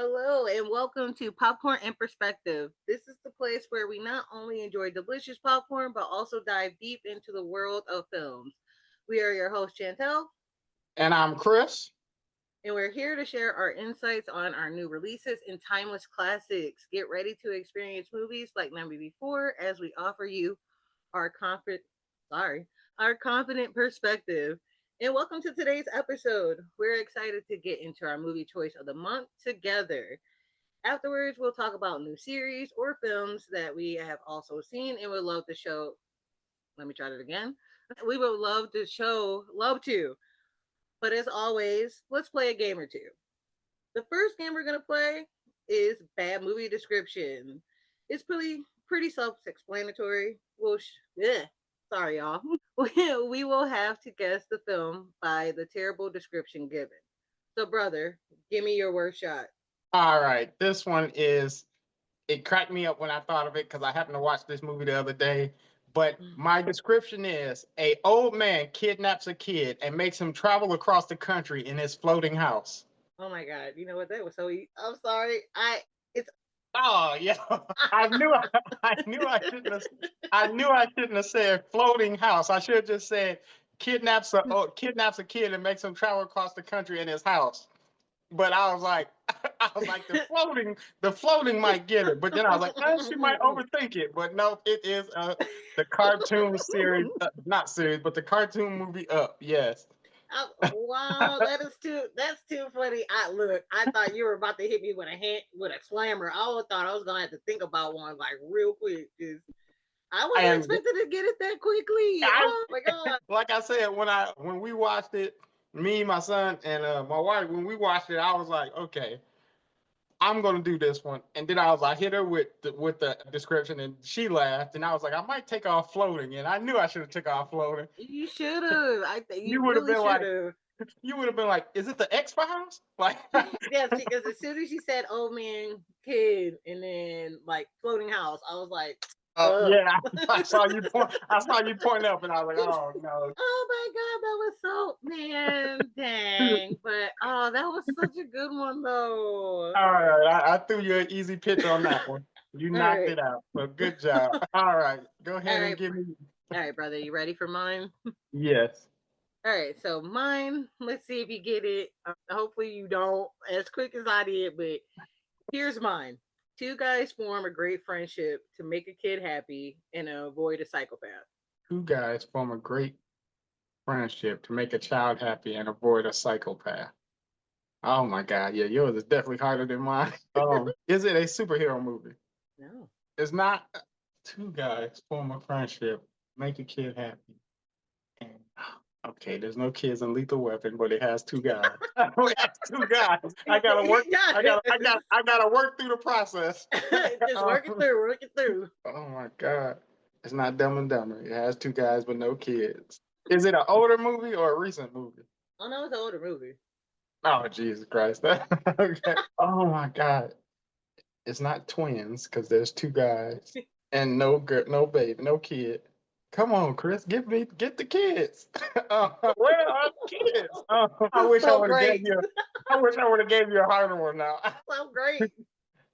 Hello and welcome to Popcorn and Perspective. This is the place where we not only enjoy delicious popcorn but also dive deep into the world of films. We are your host Chantal, And I'm Chris. and we're here to share our insights on our new releases and timeless classics. Get ready to experience movies like never before as we offer you our confident sorry, our confident perspective. And welcome to today's episode. We're excited to get into our movie choice of the month together. Afterwards, we'll talk about new series or films that we have also seen and would love to show. Let me try that again. We would love to. But as always, let's play a game or two. The first game we're gonna play is bad movie description. It's pretty self-explanatory. Sorry, y'all. We will have to guess the film by the terrible description given. So, brother, give me your worst shot. All right, this one is, it cracked me up when I thought of it because I happened to watch this movie the other day. But my description is a old man kidnaps a kid and makes him travel across the country in his floating house. Oh my god! You know what? That was so. I'm sorry. It's. Oh yeah, I knew I knew I shouldn't have said floating house. I should have just said kidnaps a kid and makes him travel across the country in his house. But I was like, I was like, the floating might get it. But then I was like, she might overthink it. But no, it is the cartoon series, not series, but the cartoon movie Up. Yes. Wow, That's too funny. I thought you were about to hit me with a slammer. I thought I was gonna have to think about one like real quick. I wasn't And expecting to get it that quickly. I, Oh my god! like I said, when we watched it, me, my son, and my wife, when we watched it, I was like, okay, I'm gonna do this one. And then I hit her with the description, and she laughed, and I was like, I might take off floating, and I knew I should have took off floating. You should have. I think You you would have really been should like, have. is it the X Files? Like, Yeah, because as soon as she said "old man, kid," and then like floating house, I was like, yeah, I saw you point. I saw you point up, and I was like, oh no. oh my god, that was so man, dang. But oh, that was such a good one though. All right, I threw you an easy pitch on that one. You All knocked right, it out. So good job. All right, go all ahead and right, give me. all right, brother. You ready for mine? Yes. All right, so mine. Let's see if you get it. Hopefully you don't as quick as I did, but here's mine. Two guys form a great friendship to make a kid happy and avoid a psychopath. Two guys form a great friendship to make a child happy and avoid a psychopath. Oh my God, yeah, yours is definitely harder than mine. Is it a superhero movie? No. It's not. Two guys form a friendship, make a kid happy. And okay, there's no kids in Lethal Weapon, but it has two guys. it has two guys. I gotta work. I gotta work through the process. Just work it through, work it through. Oh my God, it's not Dumb and Dumber. It has two guys but no kids. Is it an older movie or a recent movie? Oh no, it's an older movie. Oh Jesus Christ! Okay. Oh my God, it's not twins because there's two guys and no girl, no baby, no kid. Come on, Chris, get the kids. Where are the kids? I wish I So would have gave great. you. I wish I would have gave you a harder one now. So great.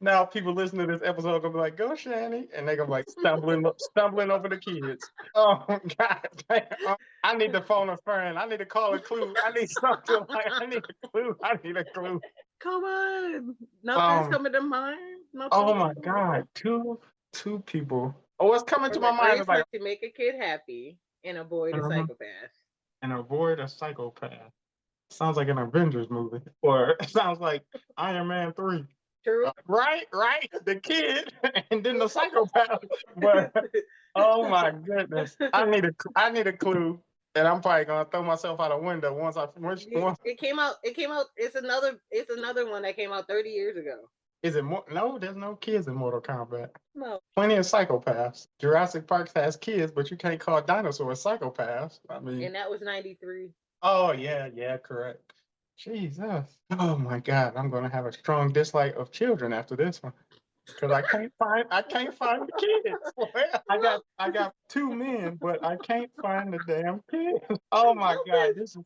Now people listening to this episode gonna be like, "Go, Shani," and they gonna be like stumbling over the kids. Oh God, damn. I need to phone a friend. I need to call a clue. I need something like I need a clue. I need a clue. Come on. Nothing's Um. coming to mind. Oh Nothing. my God, two people. Oh, what's coming to From my a mind great is like, friend to make a kid happy and avoid a mhm, psychopath. and avoid a psychopath. Sounds like an Avengers movie, or it sounds like Iron Man 3. True. Right, the kid, and then the psychopath. But oh my goodness, I need a clue, and I'm probably gonna throw myself out a window once. It came out. It came out. It's another one that came out 30 years ago. Is it more? No, there's no kids in Mortal Kombat. No. Plenty of psychopaths. Jurassic Park has kids, but you can't call dinosaurs psychopaths. I mean, And that was 93. oh yeah, correct. Jesus. Oh my God, I'm gonna have a strong dislike of children after this one. Because I can't find the kids. I got two men, but I can't find the damn kids. Oh my God, This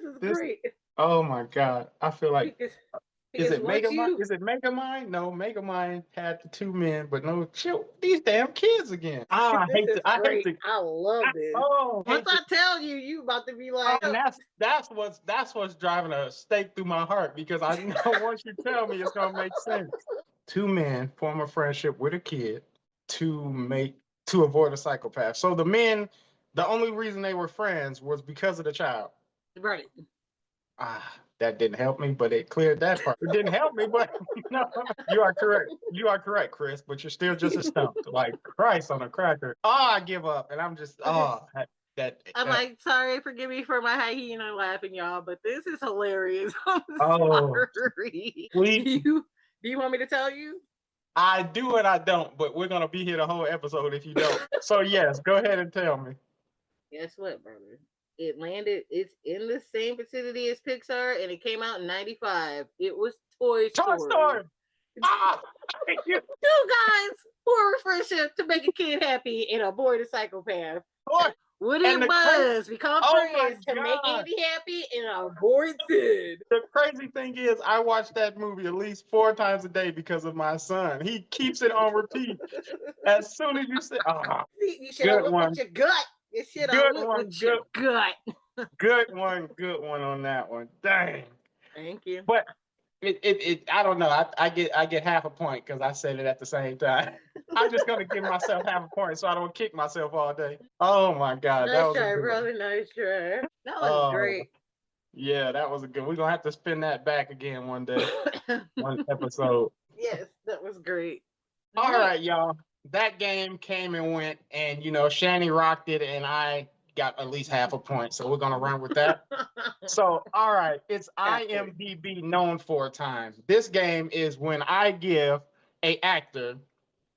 is this great. oh my God. I feel like Because Is Because it once Megamind? you Is it Megamind? No, Megamind had the two men, but no chill. These damn kids again. Ah, I this hate is to. I hate great. to. I love this. Hate Once to. I tell you, you about to be Oh, like, and that's what's driving a stake through my heart because I know once you tell me, it's gonna make sense. Two men form a friendship with a kid to avoid a psychopath. So the men, the only reason they were friends was because of the child. right. That didn't help me, but it cleared that part. It didn't help me, but no, you are correct. You are correct, Chris, but you're still just as stumped. Like Christ on a cracker. I give up. And I'm just, I'm like, sorry, forgive me for my hyena laughing, y'all, but this is hilarious. I'm oh, sorry. we, Do you want me to tell you? I do and I don't, but we're going to be here the whole episode if you don't. So, yes, go ahead and tell me. Guess what, brother? It landed, it's in the same vicinity as Pixar, and it came out in 95. It was Toy Toy Story. Story. Thank you. Two guys form a friendship to make a kid happy and avoid a psychopath. Boy, What and it was, become oh my friends to make God. Andy happy and avoid Sid. The crazy thing is, I watch that movie at least 4 times a day because of my son. He keeps it on repeat. As soon as you say, See, you should have good went one, with your gut. You should have good went one, with your gut. good one on that one. Dang. Thank you. But I don't know. I get half a point because I said it at the same time. I'm just gonna give myself half a point so I don't kick myself all day. Oh my God, that Nice was a try, good one. brother. Nice try. That was Oh great. yeah, that was a good. We're gonna have to spin that back again one day, one episode. Yes, that was great. All right, y'all. That game came and went, and Shani rocked it, and I got at least half a point. So we're gonna run with that. So, all right, it's IMDb known for time. This game is when I give a actor,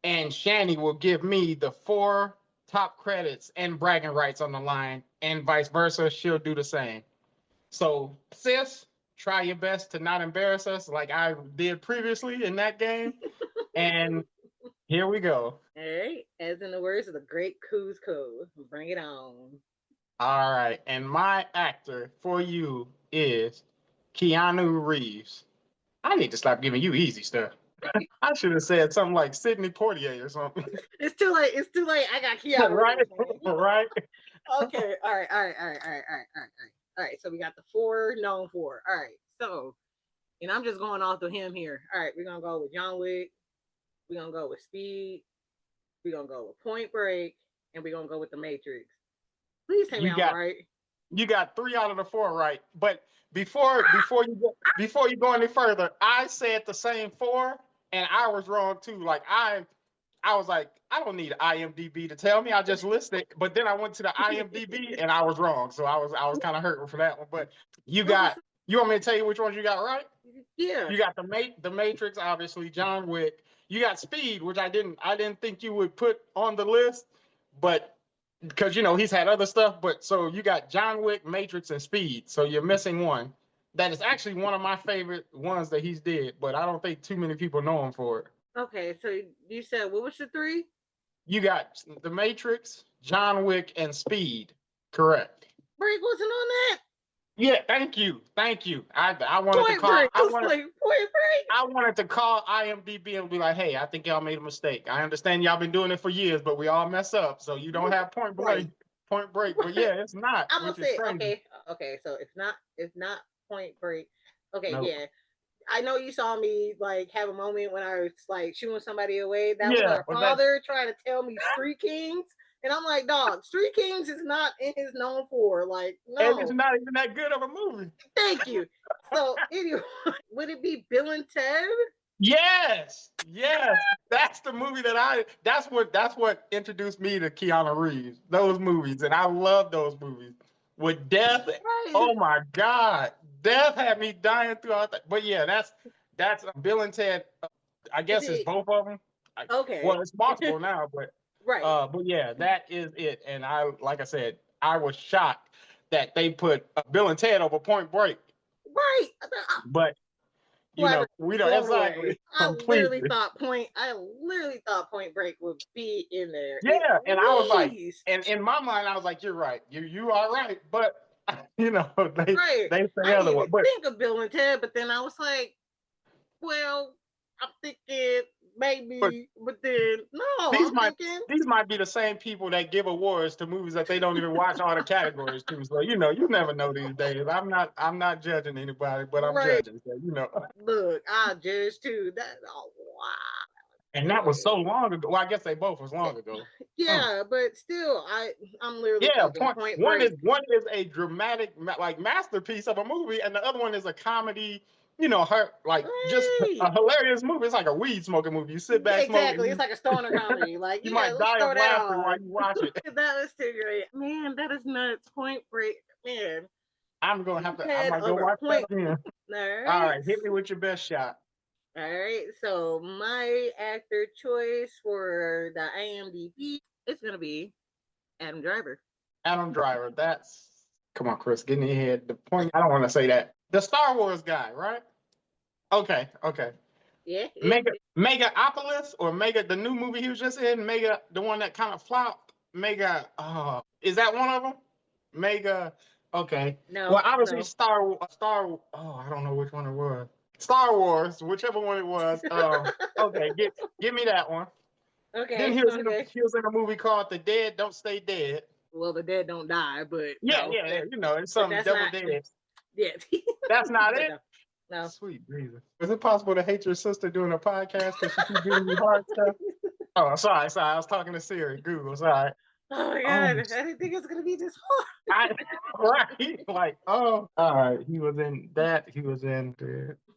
and Shani will give me the 4 top credits and bragging rights on the line, and vice versa. She'll do the same. So, sis, try your best to not embarrass us like I did previously in that game. And here we go. All right, as in the words of the great Cuzco, bring it on. All right, and my actor for you is Keanu Reeves. I need to stop giving you easy stuff. I should have said something like Sidney Poitier or something. It's too late. It's too late. I got Keanu. Right? Right? Okay. All right. All right. So we got the 4 known for. All right. So, and I'm just going off of him here. All right. We're gonna go with John Wick. We're gonna go with Speed. We're gonna go with Point Break, and we're gonna go with The Matrix. Please tell me I'm right. You got 3 out of the 4 right. But before you go any further, I said the same 4, and I was wrong too. Like I was like, I don't need IMDb to tell me. I just listed, but then I went to the IMDb and I was wrong. So I was kind of hurting for that one. But you want me to tell you which ones you got right? Yeah. You got the Matrix, obviously, John Wick. You got Speed, which I didn't think you would put on the list, but because he's had other stuff. But so you got John Wick, Matrix, and Speed. So you're missing one. That is actually one of my favorite ones that he's did, but I don't think too many people know him for it. Okay, so you said what was the 3? You got The Matrix, John Wick, and Speed. Correct. Break wasn't on that. Yeah, thank you. I wanted to call. I wanted to call IMDb and be like, "Hey, I think y'all made a mistake. I understand y'all been doing it for years, but we all mess up, so you don't have Point Break. But yeah, it's not. I'm gonna say crazy. okay. So it's not Point Break. Okay, Nope. yeah. I know you saw me like have a moment when I was like shooing somebody away. That was our father trying to tell me Street Kings. And I'm like, dog, Street Kings is not in his known for. Like, no. And it's not even that good of a movie. Thank you. So anyway, would it be Bill and Ted? Yes. That's the movie that's what introduced me to Keanu Reeves. Those movies. And I love those movies. With Death. Right. Oh my God. Death had me dying throughout that. But yeah, that's Bill and Ted. I guess it's both of them. Okay. Well, it's multiple now, but right. But yeah, that is it. And like I said, I was shocked that they put Bill and Ted over Point Break. Right. But we don't exactly. I literally thought Point Break would be in there. Yeah, and I was like, and in my mind, I was like, you're right. You are right. But they say I otherwise. But think of Bill and Ted, but then I was like, Well, I'm thinking But maybe, but then no, these I'm might thinking these might be the same people that give awards to movies that they don't even watch all the categories to. So you never know these days. I'm not judging anybody, but I'm right. judging. So. Look, I judge too. That oh wow. And that was so long ago. Well, I guess they both was long ago. Hmm. Yeah, but still, I'm literally Yeah, thinking Point one is Break. a dramatic like masterpiece of a movie, and the other one is a comedy. Her like just Right. a hilarious movie. It's like a weed smoking movie. You sit Yeah, back exactly. It's smoking. like a stoner comedy. Like, You yeah, might let's die of throw that laughter while on. you watch it. That was too great. Man, that is nuts. Point Break. Man, I head might go over watch that point. again. All All right. right, hit me with your best shot. All right. So my actor choice for the IMDb is gonna be Adam Driver. Adam Driver. Come on, Chris, get in your head. The point. I don't want to say that. The Star Wars guy, right? Okay. Yeah. Megaopolis or Mega, the new movie he was just in, Mega, the one that kind of flopped. Mega, is that one of them? Mega, okay. Well, No, obviously no. I don't know which one it was. Star Wars, whichever one it was. Okay, give me that one. Then Okay. he was in Okay. a movie called The Dead Don't Stay Dead. Well, the dead don't die, but Yeah, no, yeah, yeah. that, It's but something that's Devil not. Dead. Yeah. That's not But it. no, no. Sweet Jesus. Is it possible to hate your sister doing a podcast because she keep giving you hard stuff? Oh, sorry. I was talking to Siri. Google. Sorry. Oh my Oh, god, I didn't think it was gonna be this hard. I, right. Like, oh, all right. He was in that. He was in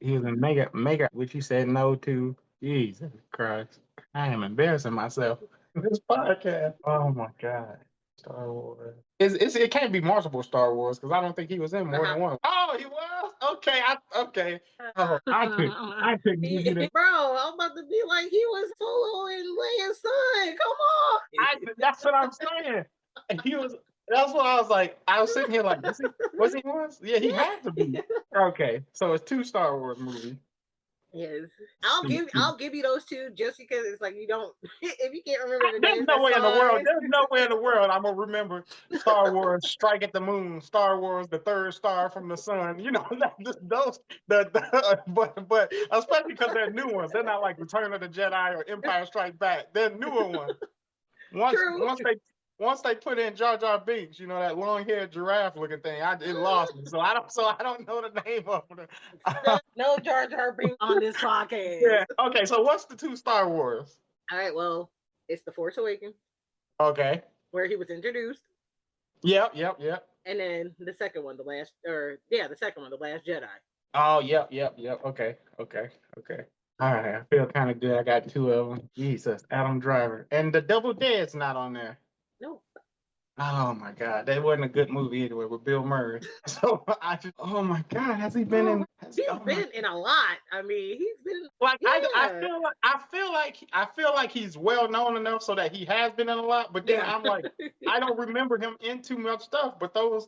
Mega, which you said no to. Jesus Christ. I am embarrassing myself. This podcast. Oh my God. Star Wars. It can't be multiple Star Wars because I don't think he was in more than one. Oh, he was? Okay. Okay. Oh, I could give you the. Bro, I'm about to be like he was Solo and Leia's son. Come on. That's what I'm saying. And he was. That's what I was like. I was sitting here like, was he once? Yeah, he had to be. Okay, so it's two Star Wars movies. Yes, Sweet. I'll give you those two just because it's like you don't if you can't remember the There's names, no that's way in the world. fine. There's no way in the world I'm gonna remember Star Wars Strike at the Moon, Star Wars The Third Star from the Sun. Those but especially because they're new ones. They're not like Return of the Jedi or Empire Strikes Back. They're newer ones. Once True. once they put in Jar Jar Binks, that long haired giraffe looking thing, it lost me. So I don't know the name of it. No Jar Jar Binks on this podcast. Yeah. Okay. So what's the two Star Wars? All right, well, it's The Force Awakens Okay. where he was introduced. Yep. And then the second one, the second one, The Last Jedi. Oh, yep. Okay. All right. I feel kind of good. I got two of them. Jesus, Adam Driver, and the Double Dead's not on there. No. Oh my God, that wasn't a good movie anyway with Bill Murray. So oh my God, has he been in? He's been in a lot. I mean, he's been like yeah. I feel like he's well known enough so that he has been in a lot. But then I'm like, I don't remember him in too much stuff. But those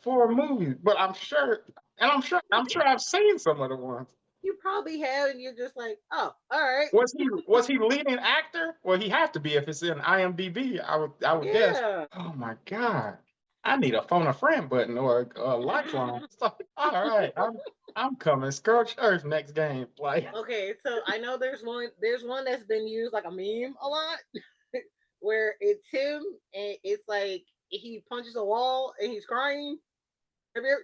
4 movies. But I'm sure I've seen some of the ones. You probably have, and you're just like, oh, all right. Was he leading actor? Well, he have to be if it's in IMDb. I would guess. Oh my God, I need a phone a friend button or a lifeline. All right, I'm coming. Scourge Earth next game. Like, okay, so I know there's one that's been used like a meme a lot, where it's him and it's like he punches a wall and he's crying.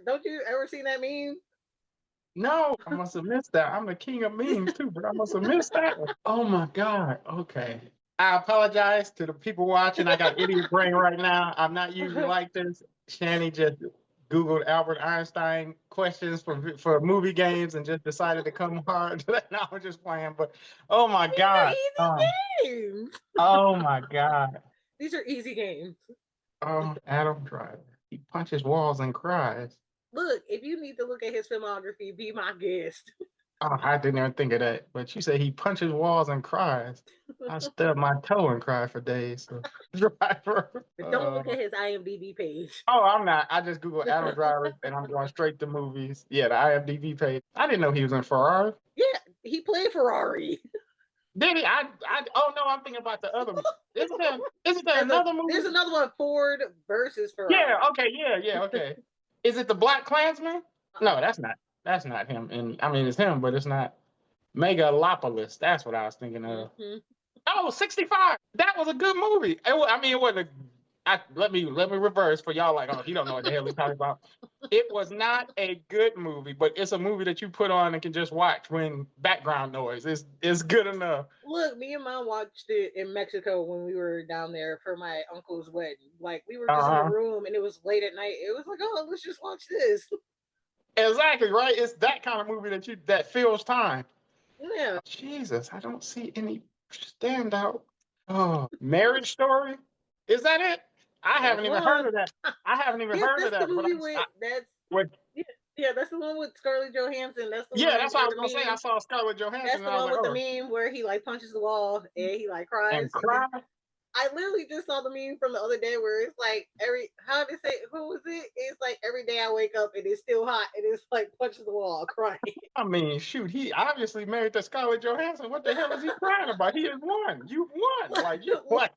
Don't you ever seen that meme? no, I must have missed that. I'm the king of memes too, but I must have missed that one. Oh my God. Okay. I apologize to the people watching. I got idiot brain right now. I'm not usually like this. Shani just Googled Albert Einstein questions for movie games and just decided to come hard. Now I'm just playing, but oh my God. Easy games. Oh my God. These are easy games. Oh, Adam Driver. He punches walls and cries. Look, if you need to look at his filmography, be my guest. Oh, I didn't even think of that. But you say he punches walls and cries. I stub my toe and cry for days. So. Driver. But don't look at his IMDb page. Oh, I'm not. I just Googled Adam Driver and I'm going straight to movies. Yeah, the IMDb page. I didn't know he was in Ferrari. Yeah, he played Ferrari. Did he? Oh no, I'm thinking about the other one. Isn't there another movie? There's another one, Ford versus Ferrari. Yeah, okay. Is it the Black Klansman? No, that's not him. And I mean, it's him, but it's not. Megalopolis. That's what I was thinking of. Hmm. Oh, 65. That was a good movie. I mean, it wasn't. Let me reverse for y'all. Like, oh, he don't know what the hell he's talking about. It was not a good movie, but it's a movie that you put on and can just watch when background noise. It's good enough. Look, me and mom watched it in Mexico when we were down there for my uncle's wedding. Like we were just in the Uh-huh. room and it was late at night. It was like, oh, let's just watch this. Exactly right. It's that kind of movie that fills time. Yeah, Jesus, I don't see any standout. Oh, Marriage Story. Is that it? I that's haven't even heard one. of that. I haven't even Yeah, heard of that's the that. But movie with that's with, yeah, yeah, that's the one with Scarlett Johansson. That's the yeah, one that's what I where was the gonna say. I meme. saw Scarlett Johansson That's and the I was one like, with the oh, meme where he like punches the wall and he like cries. and cry. I literally just saw the meme from the other day where it's like how did they say who was it? It's like every day I wake up and it's still hot and it's like punches the wall crying. I mean, shoot, he obviously married to Scarlett Johansson. What the hell is he crying about? He has won. You won. Like you like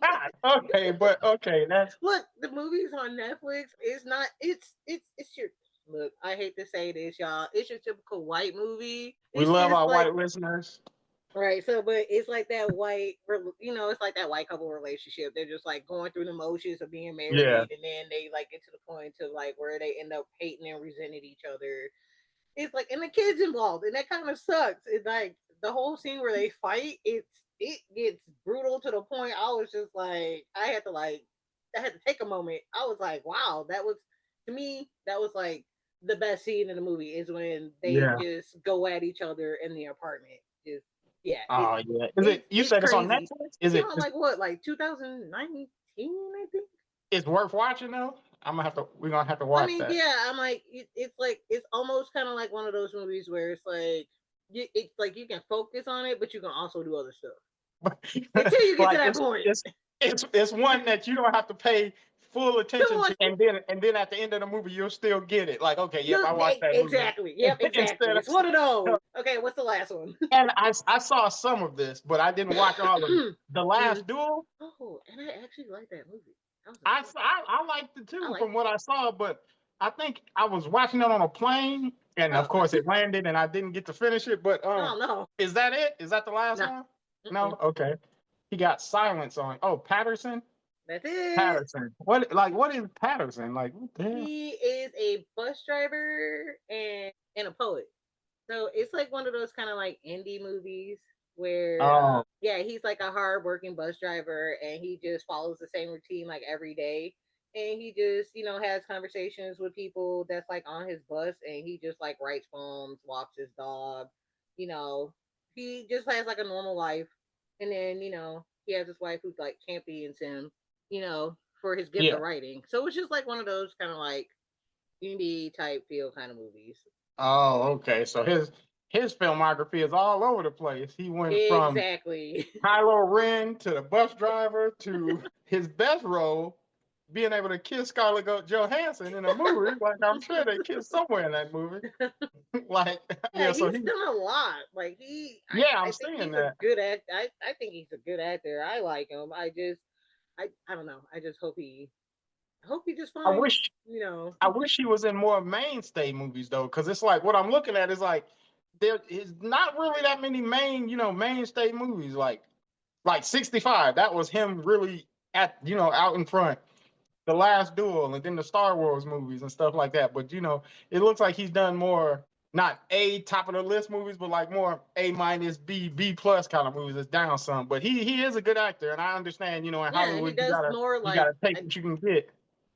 God. Okay, but okay, that's Look, the movie's on Netflix. It's not. It's your look. I hate to say this, y'all. It's your typical white movie. we It's love just our like white listeners. right. So, but it's like that white. It's like that white couple relationship. They're just like going through the motions of being Yeah. married, and then they like get to the point to like where they end up hating and resenting each other. It's like and the kids involved, and that kind of sucks. It's like the whole scene where they fight. It gets brutal to the point I was just like I had to take a moment. I was like, wow, that was to me that was like the best scene in the movie is when they Yeah. just go at each other in the apartment. Just yeah, Oh yeah. Is it? You it's said it's on crazy. Netflix? It Is came it? out like what, like 2019, I think. It's worth watching though. I'm gonna have to. We're gonna have to I watch mean, that. yeah, I'm like, it's like it's almost kind of like one of those movies where it's like, it's like you can focus on it, but you can also do other stuff until you get to Like that point. it's one that you don't have to pay full Too attention to, much. and then at the end of the movie you'll still get it. Like, okay, yep, I watched that movie. Exactly. Yep, exactly. Instead of It's one of those. Okay, what's the last one? and I saw some of this, but I didn't watch all of it. The Mm. Last Duel. Oh, and I actually like that movie. That was a I good. I liked it I too like from it. what I saw, but I think I was watching it on a plane, and of Oh, course it landed, and I didn't get to finish it. But oh no, is that it? Is that the last no. one? No. Mm-mm. Okay. He got silence on. Oh, Patterson. That's it. Patterson. What is Patterson? Like what the hell? He is a bus driver and a poet. So it's like one of those kind of like indie movies where, Oh yeah, he's like a hard working bus driver and he just follows the same routine like every day. And he just, has conversations with people that's like on his bus and he just like writes poems, walks his dog, you know, he just has like a normal life. And then, he has his wife who like champions him, for his gift yeah. of writing. So it's just like one of those kind of like indie type feel kind of movies. Oh okay. So his filmography is all over the place. He went from Exactly. Kylo Ren to the bus driver to his best role, being able to kiss Scarlett Johansson in a movie. Like I'm sure they kissed somewhere in that movie. Like Yeah, yeah, so he's he done a lot. Like yeah, I I'm think seeing he's a that. good act. I think he's a good actor. I like him. I don't know. I just hope he just I finds, wish you know. I wish he was in more mainstay movies though, because it's like what I'm looking at is like there is not really that many mainstay movies like 65. That was him really at out in front. The Last Duel, and then the Star Wars movies and stuff like that. But it looks like he's done more not A top of the list movies, but like more A minus B plus kind of movies. It's down some, but he is a good actor, and I understand. In Yeah, he Hollywood, does more you like gotta take what you can get.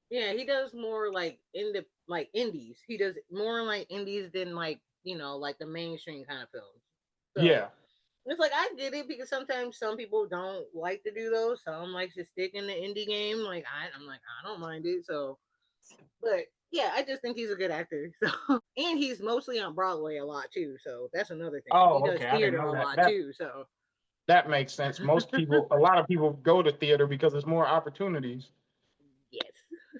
yeah, he does more like in the like indies. He does more like indies than like, like the mainstream kind of films. So Yeah. it's like I get it because sometimes some people don't like to do those. Some like to stick in the indie game. Like I'm like I don't mind it. So, but yeah, I just think he's a good actor. So, and he's mostly on Broadway a lot too. So that's another thing. He Oh, does okay. I didn't theater know a that. lot That too. So, that makes sense. A lot of people go to theater because there's more opportunities, yes.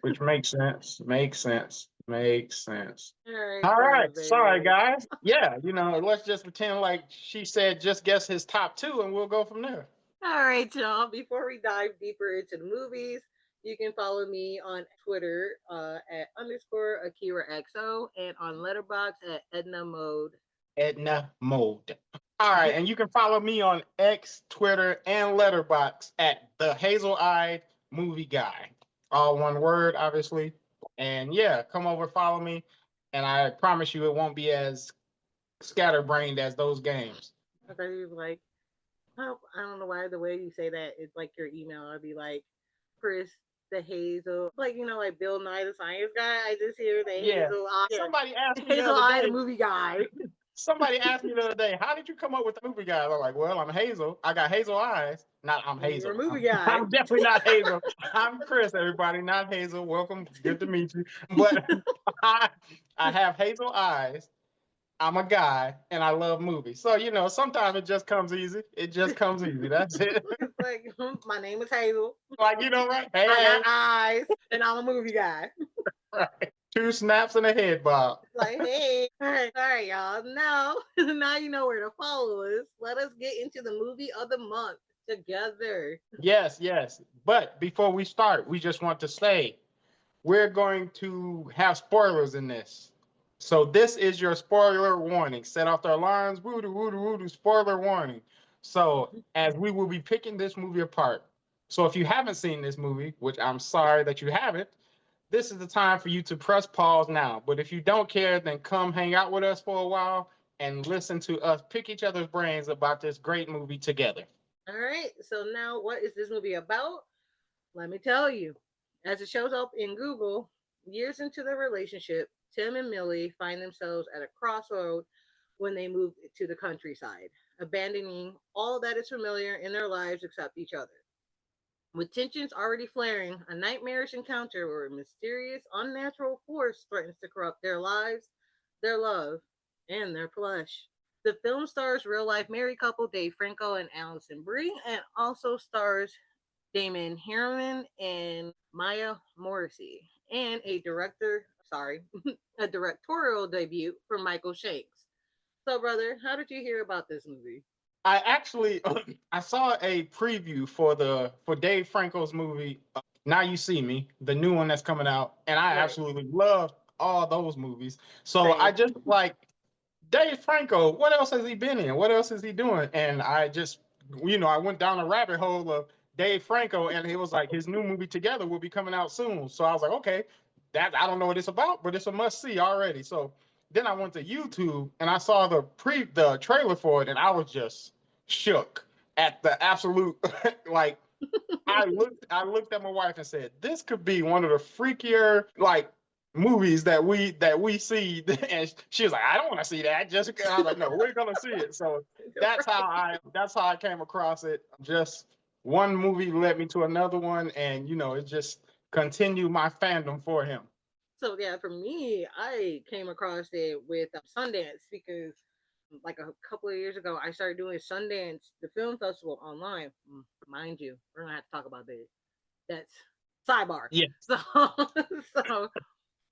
which makes sense. Makes sense. Makes sense. All right, All right. Carlos, Sorry, baby. guys. Yeah, let's just pretend like she said just guess his top two and we'll go from there. All right, y'all. Before we dive deeper into the movies, you can follow me on Twitter at _Akira XO and on Letterbox at Edna Mode. Edna Mode. All right, and you can follow me on X, Twitter, and Letterbox at the Hazel Eyed Movie Guy. All one word, obviously. And yeah, come over, follow me, and I promise you it won't be as scatterbrained as those games. Okay, you like, oh, I don't know why the way you say that is like your email. I'd be like, Chris the Hazel, like like Bill Nye the Science Guy. I just hear the Yeah. Hazel, yeah, Somebody asked me the Hazel other Eye the day, movie guy. somebody asked me the other day, how did you come up with the movie guy? I'm like, well, I'm Hazel. I got hazel eyes. Not I'm You're a Hazel. movie I'm, guy. I'm definitely not Hazel. I'm Chris, everybody, not Hazel. Welcome. Good to meet you. But I, I have hazel eyes. I'm a guy and I love movies. So, sometimes it just comes easy. It just comes easy. That's it. It's like, my name is Hazel. Like, right? Hey, I got hey. eyes, and I'm a movie guy. Right. Two snaps and a head bob. Like, hey, all right, y'all. Now, now you know where to follow us. Let us get into the movie of the month together. Yes, yes. But before we start, we just want to say we're going to have spoilers in this. So this is your spoiler warning. Set off the alarms. Woo doo woo doo woo doo. Spoiler warning. So as we will be picking this movie apart. So if you haven't seen this movie, which I'm sorry that you haven't, this is the time for you to press pause now. But if you don't care, then come hang out with us for a while and listen to us pick each other's brains about this great movie together. All right. So now, what is this movie about? Let me tell you. As it shows up in Google, years into their relationship, Tim and Millie find themselves at a crossroad when they move to the countryside, abandoning all that is familiar in their lives except each other. With tensions already flaring, a nightmarish encounter where a mysterious, unnatural force threatens to corrupt their lives, their love, and their flesh. The film stars real life married couple Dave Franco and Alison Brie, and also stars Damon Harriman and Maya Morrissey, and a directorial debut from Michael Shanks. So, brother, how did you hear about this movie? I actually I saw a preview for Dave Franco's movie Now You See Me, the new one that's coming out, and I Right. absolutely loved all those movies. So I Same. just like Dave Franco, what else has he been in? What else is he doing? And I just I went down a rabbit hole of Dave Franco and it was like his new movie Together will be coming out soon. So I was like, okay, that I don't know what it's about, but it's a must see already. So then I went to YouTube and I saw the trailer for it and I was just shook at the absolute like I looked at my wife and said, "This could be one of the freakier like movies that we see." And she was like, "I don't want to see that." Just I was like, "No, we're gonna see it." So that's how I came across it. Just one movie led me to another one, and it just continued my fandom for him. So yeah, for me, I came across it with Sundance because like a couple of years ago, I started doing Sundance, the film festival online. Mind you, we're gonna have to talk about this. That's sidebar. Yeah, So, so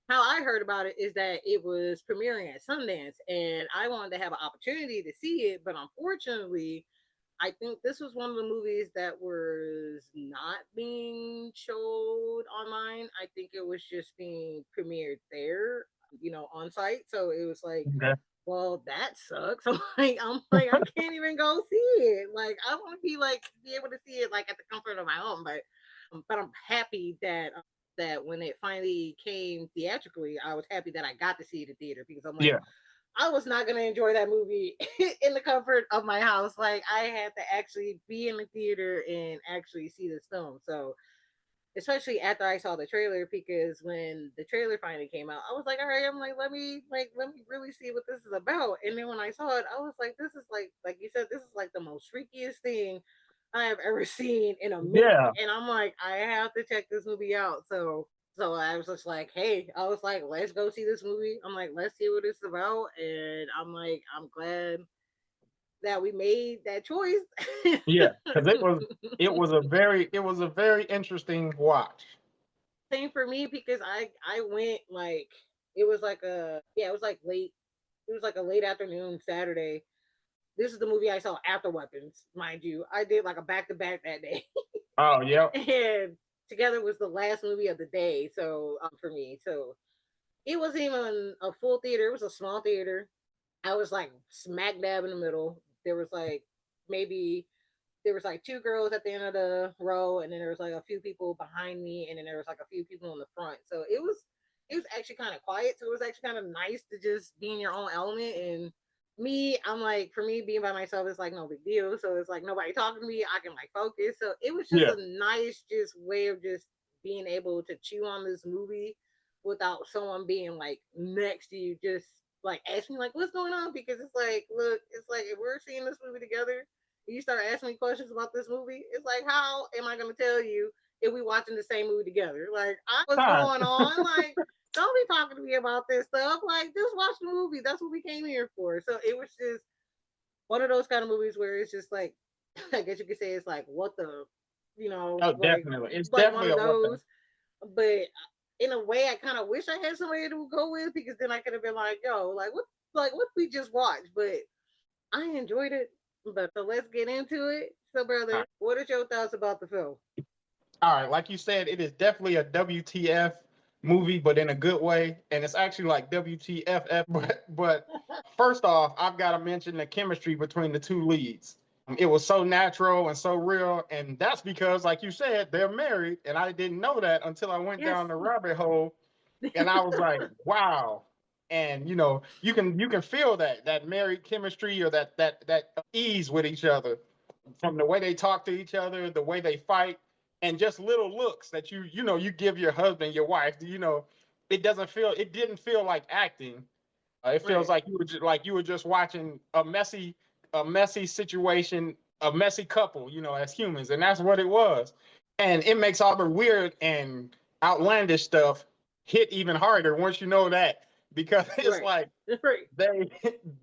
how I heard about it is that it was premiering at Sundance, and I wanted to have an opportunity to see it, but unfortunately, I think this was one of the movies that was not being showed online. I think it was just being premiered there, on site. So it was like, okay. well, that sucks. I'm like, I can't even go see it. Like, I want to be able to see it like at the comfort of my home. But I'm happy that when it finally came theatrically, I was happy that I got to see it in theater because I'm like, Yeah, I was not gonna enjoy that movie in the comfort of my house. Like I had to actually be in the theater and actually see this film. So especially after I saw the trailer, because when the trailer finally came out, I was like, all right, I'm like, let me really see what this is about. And then when I saw it, I was like, this is like you said, this is like the most freakiest thing I have ever seen in a minute. yeah, And I'm like, I have to check this movie out. So I was just like, hey, I was like, let's go see this movie. I'm like, let's see what it's about. And I'm like, I'm glad that we made that choice. yeah. Because it was a very interesting watch. Same for me because I went like it was like late, it was like a late afternoon Saturday. This is the movie I saw after Weapons, mind you. I did like a back to back that day. Oh, yeah. And Together was the last movie of the day, so for me. So it wasn't even a full theater, it was a small theater. I was like smack dab in the middle. There was like maybe there was like two girls at the end of the row, and then there was like a few people behind me, and then there was like a few people in the front. So it was actually kind of quiet. So it was actually kind of nice to just be in your own element. And me, I'm like, for me being by myself, it's like no big deal. So it's like nobody talking to me. I can like focus. So it was just Yeah. a nice just way of just being able to chew on this movie without someone being like next to you, just like asking like what's going on, because it's like, look, it's like if we're seeing this movie together, you start asking me questions about this movie, it's like, how am I going to tell you if we watching the same movie together? Like, I what's Time. going on. Like, don't be talking to me about this stuff. Like, just watch the movie. That's what we came here for. So it was just one of those kind of movies where it's just like, I guess you could say it's like, what the, Oh, like definitely. It's one definitely of a what the. those. But in a way, I kind of wish I had somebody to go with, because then I could have been like, yo, like what we just watched. But I enjoyed it. But so let's get into it. So, brother, what are your thoughts about the film? All right, like you said, it is definitely a WTF movie, but in a good way, and it's actually like WTFF. But first off, I've got to mention the chemistry between the two leads. It was so natural and so real, and that's because, like you said, they're married, and I didn't know that until I went Yes. down the rabbit hole, and I was like, wow. And you can feel that married chemistry, or that ease with each other, from the way they talk to each other, the way they fight, and just little looks that you give your husband, your wife. It didn't feel like acting. It feels Right. like you were just watching a messy situation, a messy couple, as humans, and that's what it was. And it makes all the weird and outlandish stuff hit even harder once you know that, because it's Right. like Right. they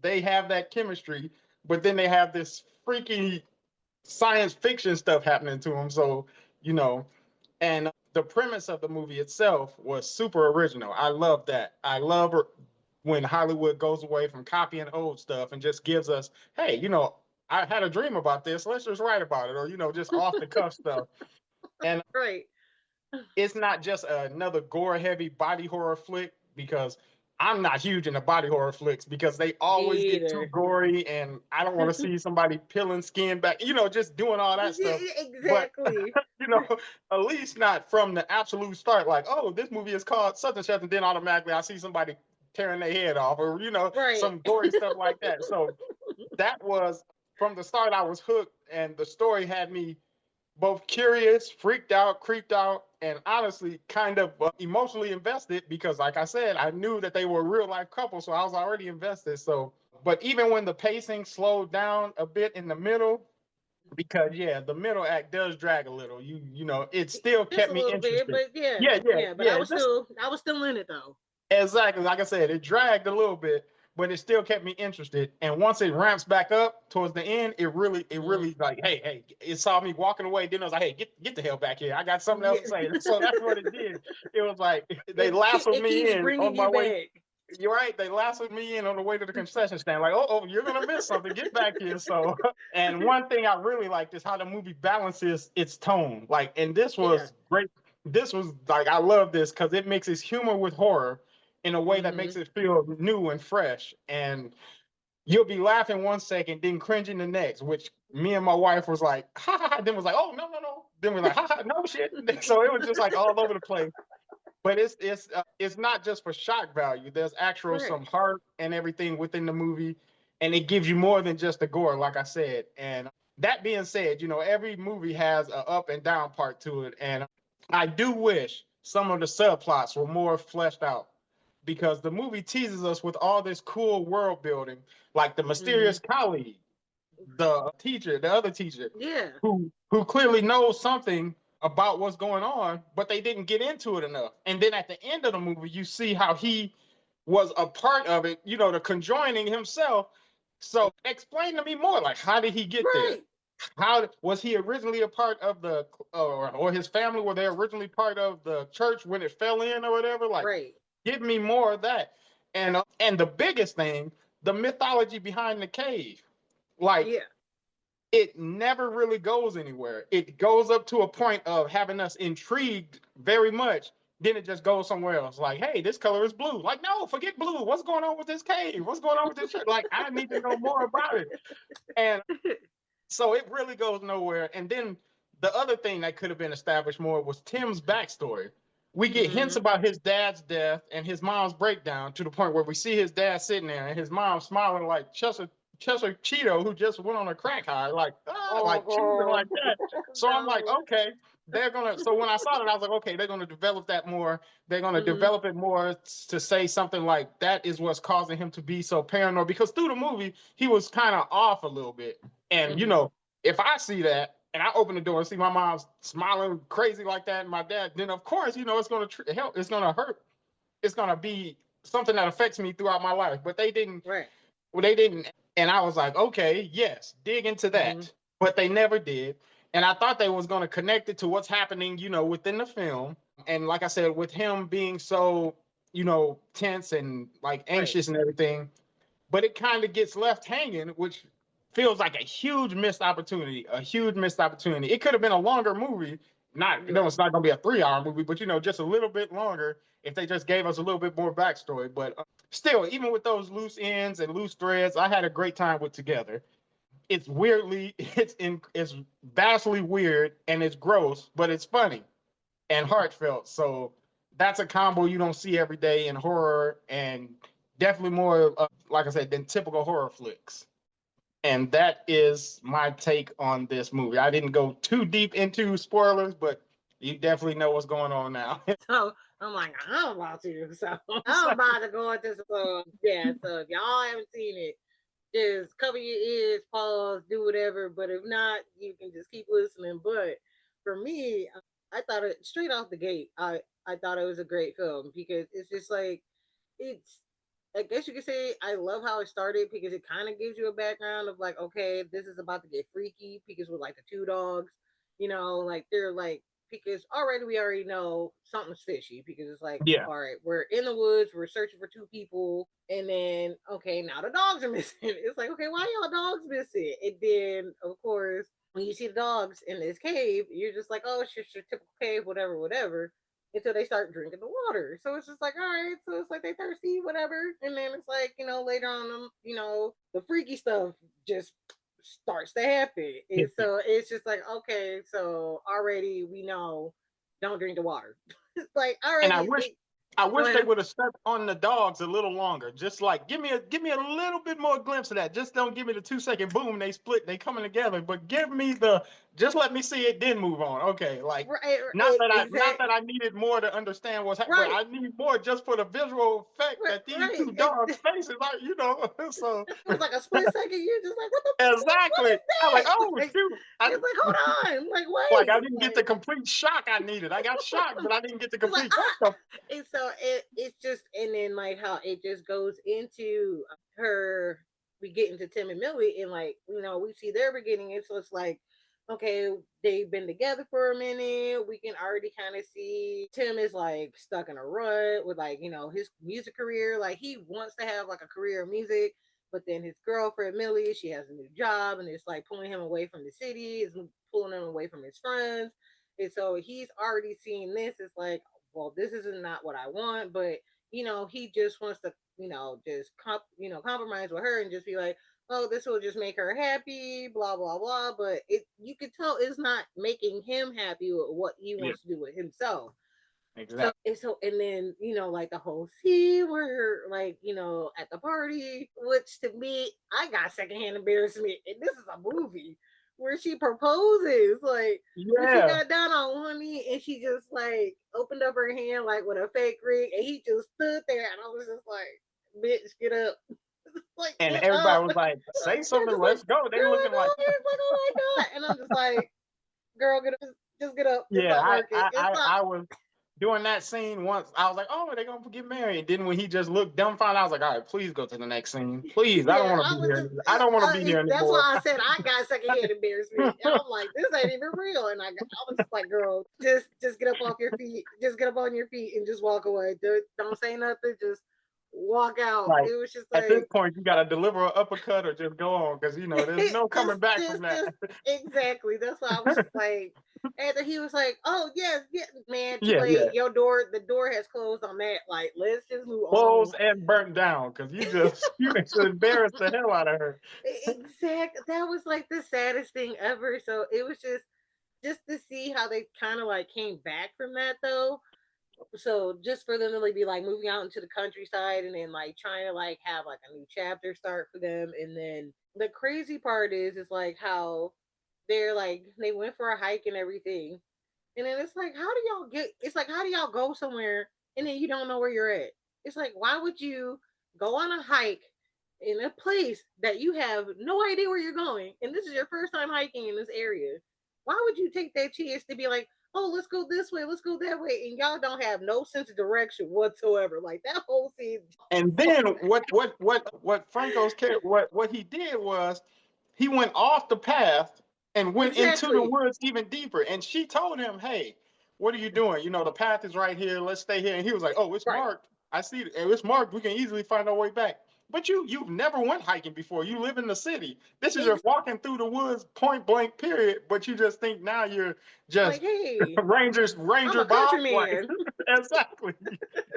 they have that chemistry, but then they have this freaky science fiction stuff happening to them. So, you know, and the premise of the movie itself was super original. I love that. I love when Hollywood goes away from copying old stuff and just gives us, hey, I had a dream about this. Let's just write about it, or just off the cuff stuff. And Right. it's not just another gore heavy body horror flick, because I'm not huge into body horror flicks because they always Me get too either. gory, and I don't want to see somebody peeling skin back, just doing all that stuff. But Exactly. you know, at least not from the absolute start, like, oh, this movie is called such and such, and then automatically I see somebody tearing their head off, or Right. some gory stuff like that. So that was, from the start, I was hooked, and the story had me both curious, freaked out, creeped out, and honestly kind of emotionally invested, because, like I said, I knew that they were a real life couple, so I was already invested. So, but even when the pacing slowed down a bit in the middle, because yeah, the middle act does drag a little. It still Just kept a me little bit, interested. but yeah, Yeah, yeah, yeah. But yeah. Just I was still in it though. exactly, like I said, it dragged a little bit, but it still kept me interested. And once it ramps back up towards the end, it really like, hey, it saw me walking away. Then I was like, hey, get the hell back here. I got something else Yeah. to say. So that's what it did. It was like they lassoed It me keeps in bringing on you my way. back. You're right. They lassoed me in on the way to the concession stand. Like, oh, you're gonna miss something. Get back here. So, and one thing I really liked is how the movie balances its tone. Like, and this Yeah. was great. This was like, I love this because it mixes humor with horror in a way that makes Hmm. it feel new and fresh. And you'll be laughing one second, then cringing the next, which me and my wife was like, ha ha ha. Then was like, oh no no no. Then we're like, ha ha, no shit. So it was just like all over the place. But it's not just for shock value. There's actual Right. some heart and everything within the movie, and it gives you more than just the gore, like I said. And that being said, every movie has a up and down part to it, and I do wish some of the subplots were more fleshed out, because the movie teases us with all this cool world building, like the Hmm. mysterious colleague, the teacher, the other teacher, Yeah. who clearly knows something about what's going on, but they didn't get into it enough. And then at the end of the movie, you see how he was a part of it, the conjoining himself. So explain to me more, like, how did he get there? Right. How was he originally a part of or his family, were they originally part of the church when it fell in or whatever? Like, Right. give me more of that. And the biggest thing, the mythology behind the cave. Like, Yeah. it never really goes anywhere. It goes up to a point of having us intrigued very much, then it just goes somewhere else. Like, hey, this color is blue. Like, no, forget blue. What's going on with this cave? What's going on with this shirt? Like, I need to know more about it. And so it really goes nowhere. And then the other thing that could have been established more was Tim's backstory. We get hints Mm-hmm. about his dad's death and his mom's breakdown to the point where we see his dad sitting there and his mom smiling like Chester Cheeto, who just went on a crack high, like choosing Oh, like that. So I'm like, no. okay, they're gonna. So when I saw that, I was like, okay, they're gonna develop that more. They're gonna Mm-hmm. develop it more to say something like that is what's causing him to be so paranoid. Because through the movie, he was kind of off a little bit. And Mm-hmm. if I see that and I open the door and see my mom smiling crazy like that, and my dad, then of course, it's gonna help. It's gonna hurt. It's gonna be something that affects me throughout my life. But they didn't. Right. Well, they didn't. And I was like, okay, yes, dig into Mm-hmm. that. But they never did. And I thought they was going to connect it to what's happening, within the film. And like I said, with him being so, tense and like Right. anxious and everything, but it kind of gets left hanging, which feels like a huge missed opportunity. A huge missed opportunity. It could have been a longer movie. Not, Right. it's not going to be a 3 hour movie, but just a little bit longer if they just gave us a little bit more backstory. But still, even with those loose ends and loose threads, I had a great time with Together. It's weirdly, it's vastly weird and it's gross, but it's funny and heartfelt. So that's a combo you don't see every day in horror, and definitely more, like I said, than typical horror flicks. And that is my take on this movie. I didn't go too deep into spoilers, but you definitely know what's going on now. So I'm like, I'm about to. So So, I'm about to go into so yeah. So if y'all haven't seen it, just cover your ears, pause, do whatever. But if not, you can just keep listening. But for me, I thought it straight off the gate. I thought it was a great film because it's just like it's. I guess you could say I love how it started because it kind of gives you a background of like, okay, this is about to get freaky because with like the two dogs, like they're like because already we know something's fishy because it's like, yeah. all right, we're in the woods, we're searching for two people, and then okay, now the dogs are missing. It's like, okay, why y'all dogs missing? And then of course, when you see the dogs in this cave, you're just like, oh, it's just your typical cave, whatever, whatever. Until they start drinking the water. So it's just like, all right, so it's like they thirsty, whatever. And then it's like, later on, the freaky stuff just starts to happen. And so it's just like, okay, so already we know don't drink the water. Like And already they I go wish they ahead. would have stuck on the dogs a little longer. Just like give me a little bit more glimpse of that. Just don't give me the 2 second boom, they split, they coming together. But give me just let me see it, then move on. Okay, like Right, not that exactly. I needed more to understand what's happening, but Right, I need more just for the visual effect right, that these right. two dogs' faces are, so It was like a split second. You're just like, what exactly. is I'm like, that? oh Like, shoot. it's like, hold on, like, Like I wait, didn't get the like, complete shock I needed. I got shocked, but I didn't get the it's like complete what the. and so it's just and then like how it just goes into her we get into Tim and Millie and like we see their beginning and so it's like okay they've been together for a minute we can already kind of see Tim is like stuck in a rut with like his music career like he wants to have like a career in music but then his girlfriend Millie she has a new job and it's like pulling him away from the city it's pulling him away from his friends and so he's already seen this. It's like, well, this is not what I want, but he just wants to, just compromise with her and just be like, oh, this will just make her happy, blah blah blah. But you could tell it's not making him happy with what he Yeah, wants to do with himself. So exactly. and then like the whole scene where like at the party, which to me I got secondhand embarrassment, and this is a movie where she proposes, like where she Yeah. got down on one knee and she just like opened up her hand like with a fake ring, and he just stood there, and I was just like, "Bitch, get up!" Like And get everybody up! was like, say They're something, just like let's go. They they're like, looking like, "Oh," it's like, "Oh my god!" And I'm just like, "Girl, get up! Just get up! It's yeah, not working. It's not." I was doing that scene once. I was like, oh, they're gonna get married. And then when he just looked dumbfounded, I was like, all right, please go to the next scene. Please. I don't Yeah, want to I be was here. just, I don't want to be here that's anymore. why I said I got secondhand embarrassment. And I'm like, this ain't even real. And I was just like, girl, just get up off your feet, just get up on your feet and just walk away. Don't say nothing. Just walk out. Like, It was just at this like point, you got to deliver an uppercut or just go on because, there's no coming back from that. just exactly. That's why I was just like, after he was like, "Oh yes, yes, man, too Yeah, yeah. late. The door has closed on that. Like, let's just move on." Closed and burnt down because you just embarrassed the hell out of her. Exact. That was like the saddest thing ever. So it was just to see how they kind of like came back from that though. So just for them to like be like moving out into the countryside and then like trying to like have like a new chapter start for them, and then the crazy part is like how they're like they went for a hike and everything, and then it's like how do y'all get, it's like how do y'all go somewhere and then you don't know where you're at? It's like why would you go on a hike in a place that you have no idea where you're going, and this is your first time hiking in this area? Why would you take that chance to be like, oh, let's go this way, let's go that way, and y'all don't have no sense of direction whatsoever? Like that whole scene. And then what Franco's character what he did was he went off the path and went into the Exactly. woods even deeper. And she told him, "Hey, what are you doing? The path is right here. Let's stay here." And he was like, "Oh, it's Right. marked. I see it. It's marked. We can easily find our way back." But you've never went hiking before. You live in the city. This is Ex- just walking through the woods, point blank, period. But you just think now you're just like, hey, I'm Ranger a country Bob, like man. exactly.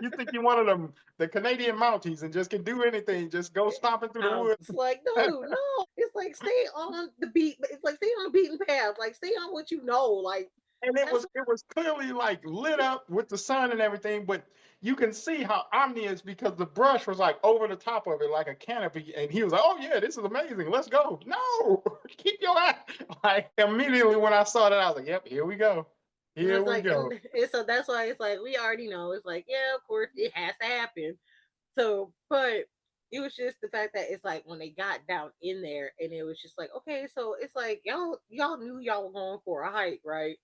You think you're one of them, the Canadian Mounties, and just can do anything. Just go stomping through the I'm woods. just like, no, no. It's like stay on the beat. It's like stay on the beaten path. Like stay on what you know. Like And it that's was it was clearly like lit up with the sun and everything, but you can see how omnious because the brush was like over the top of it like a canopy, and he was like, "Oh yeah, this is amazing. Let's go." No, keep your eye. Like immediately when I saw that, I was like, "Yep, here we go, and here it's we like go." and so that's why it's like we already know. It's like yeah, of course it has to happen. So, but it was just the fact that it's like when they got down in there, and it was just like okay, so it's like y'all knew y'all were going for a hike, right?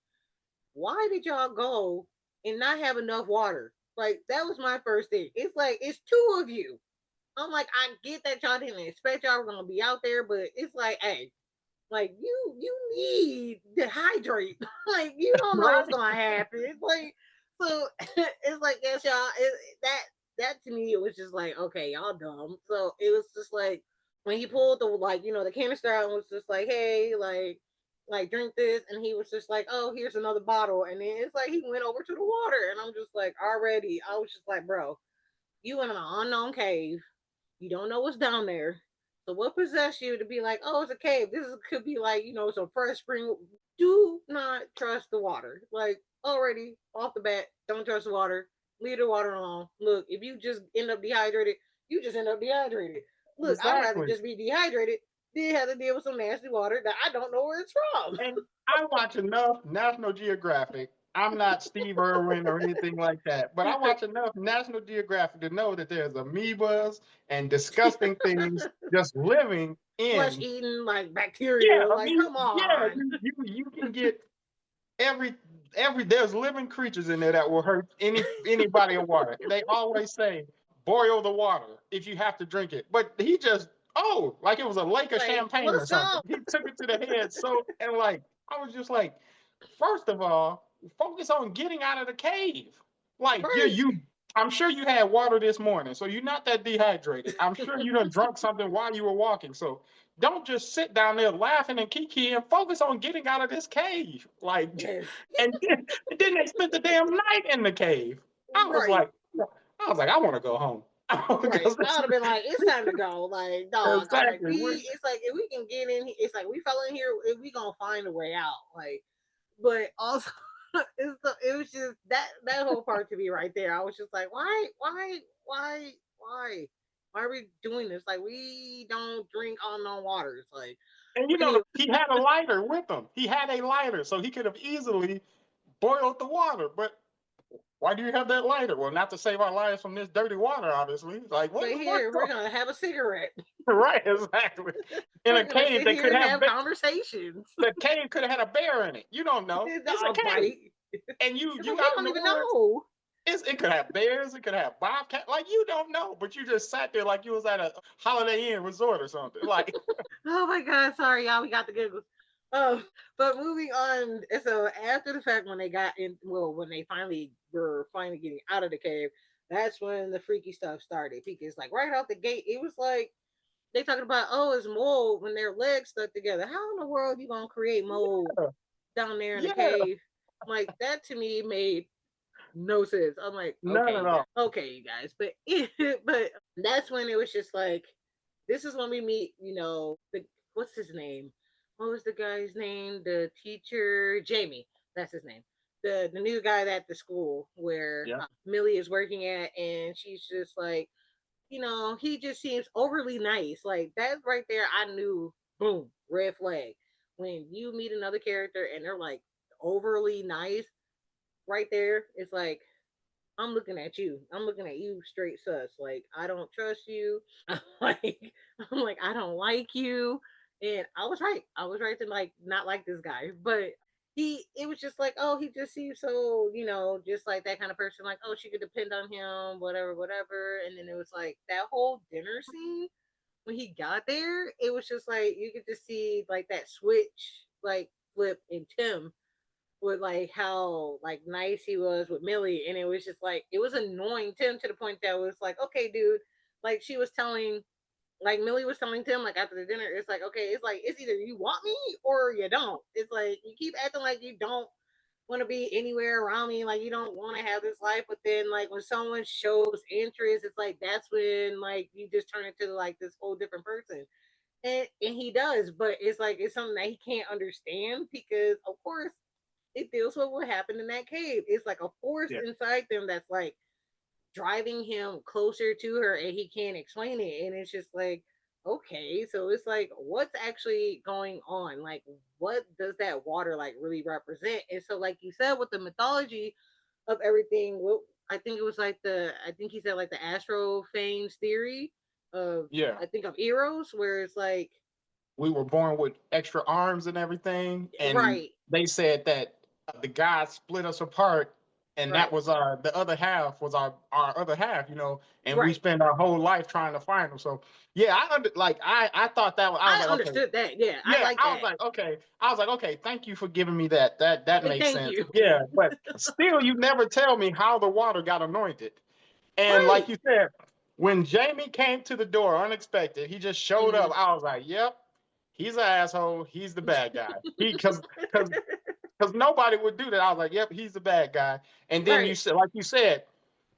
Why did y'all go and not have enough water? Like that was my first thing. It's like it's two of you. I'm like, I get that y'all didn't expect y'all were gonna be out there, but it's like, hey, like you need to hydrate. Like you don't know what's Right? gonna happen. It's like so it's like yes, y'all. That to me it was just like okay, y'all dumb. So it was just like when he pulled the like the canister out and was just like hey like drink this, and he was just like oh here's another bottle, and then it's like he went over to the water, and I'm just like already I was just like bro, you in an unknown cave, you don't know what's down there. So what possessed you to be like, oh, it's a cave? Could be like, some fresh spring. Do not trust the water. Like already off the bat, don't trust the water. Leave the water alone. Look, if you just end up dehydrated, you just end up dehydrated. Look, I'd rather Exactly. just be dehydrated than have to deal with some nasty water that I don't know where it's from. And I watch enough National Geographic. I'm not Steve Irwin or anything like that, but I watch enough National Geographic to know that there's amoebas and disgusting things just living Flesh in. eating like Yeah, bacteria. I Like, mean, come yeah, on. you can get every there's living creatures in there that will hurt any body of water. They always say boil the water if you have to drink it, but he just like it was a lake of Like, champagne or let's something. go. He took it to the head. So and like I was just like, first of all, focus on getting out of the cave. Like Right. I'm sure you had water this morning, so you're not that dehydrated. I'm sure you done drunk something while you were walking. So don't just sit down there laughing and kiki and focus on getting out of this cave. Like, Yes. and then they spent the damn night in the cave. I was Right. like, I want to go home Right. because I this would have been like, it's time to go. Like, dog. I'm like, exactly. it's like if we can get in, it's like we fell in here, we gonna find a way out. Like, but also, it was just that whole part to me right there. I was just like, why? Why are we doing this? Like, we don't drink unknown waters. Like, And anyway, he had a lighter with him. He had a lighter, so he could have easily boiled the water. But why do you have that lighter? Well, not to save our lives from this dirty water, obviously. Like, but what's here we're gonna have a cigarette. right? Exactly. In We're a gonna cave, sit they here could and have have conversations. the cave could have had a bear in it. You don't know. It's a cave, Right. and It's you like we out in don't the even woods. know. It could have bears. It could have bobcat. Like you don't know, but you just sat there like you was at a Holiday Inn resort or something. Like Oh my god, sorry y'all, we got the giggles. Um, but moving on. So after the fact, when they got in, well, when they finally were finally getting out of the cave, That's when the freaky stuff started. Because like right out the gate, it was like they talking about, oh, it's mold when their legs stuck together. How in the world you gonna create mold Yeah, down there in the yeah, cave? Like that to me made no sense. I'm like, none at all. okay, you guys, but but that's when it was just like, this is when we meet. The what's his name? What was the guy's name? The teacher, Jamie. That's his name. The new guy at the school where Yeah, Millie is working at, and she's just like, he just seems overly nice. Like that right there, I knew, boom, red flag. When you meet another character and they're like overly nice, right there, it's like, I'm looking at you. I'm looking at you straight sus. Like, I don't trust you. like, I'm like, I don't like you. And I was right. I was right to like not like this guy. But it was just like, oh, he just seems so, just like that kind of person. Like, oh, she could depend on him, whatever, whatever. And then it was like that whole dinner scene when he got there, it was just like you could just see like that switch, like flip in Tim with like how like nice he was with Millie, and it was just like it was annoying Tim to the point that it was like, okay, dude, like she was telling, like Millie was telling Tim like after the dinner, it's like, okay, it's like it's either you want me or you don't. It's like you keep acting like you don't want to be anywhere around me, like you don't want to have this life, but then like when someone shows interest, it's like that's when like you just turn into like this whole different person. And he does, but it's like it's something that he can't understand because of course it deals with what happened in that cave. It's like a force yeah, inside them that's like driving him closer to her and he can't explain it. And it's just like, okay, so it's like, what's actually going on? Like, what does that water like really represent? And so, like you said, with the mythology of everything, well, I think it was like I think he said like the astrophanes theory of, yeah. I think of Eros, where it's like, We were born with extra arms and everything, and right, they said that the God split us apart, and that right, was the other half was our other half, and we right. spend our whole life trying to find them. So yeah, I thought that I was I like, okay, understood that. Yeah, I yeah, like that. I was like, okay, thank you for giving me that. That makes Thank sense. you. Yeah, but still, you never tell me how the water got anointed. And like Right. you said, when Jamie came to the door unexpected, he just showed up. Mm-hmm. I was like, "Yep, he's an asshole. He's the bad guy." He because nobody would do that. I was like, "Yep, he's the bad guy." And then you Right. said, like you said,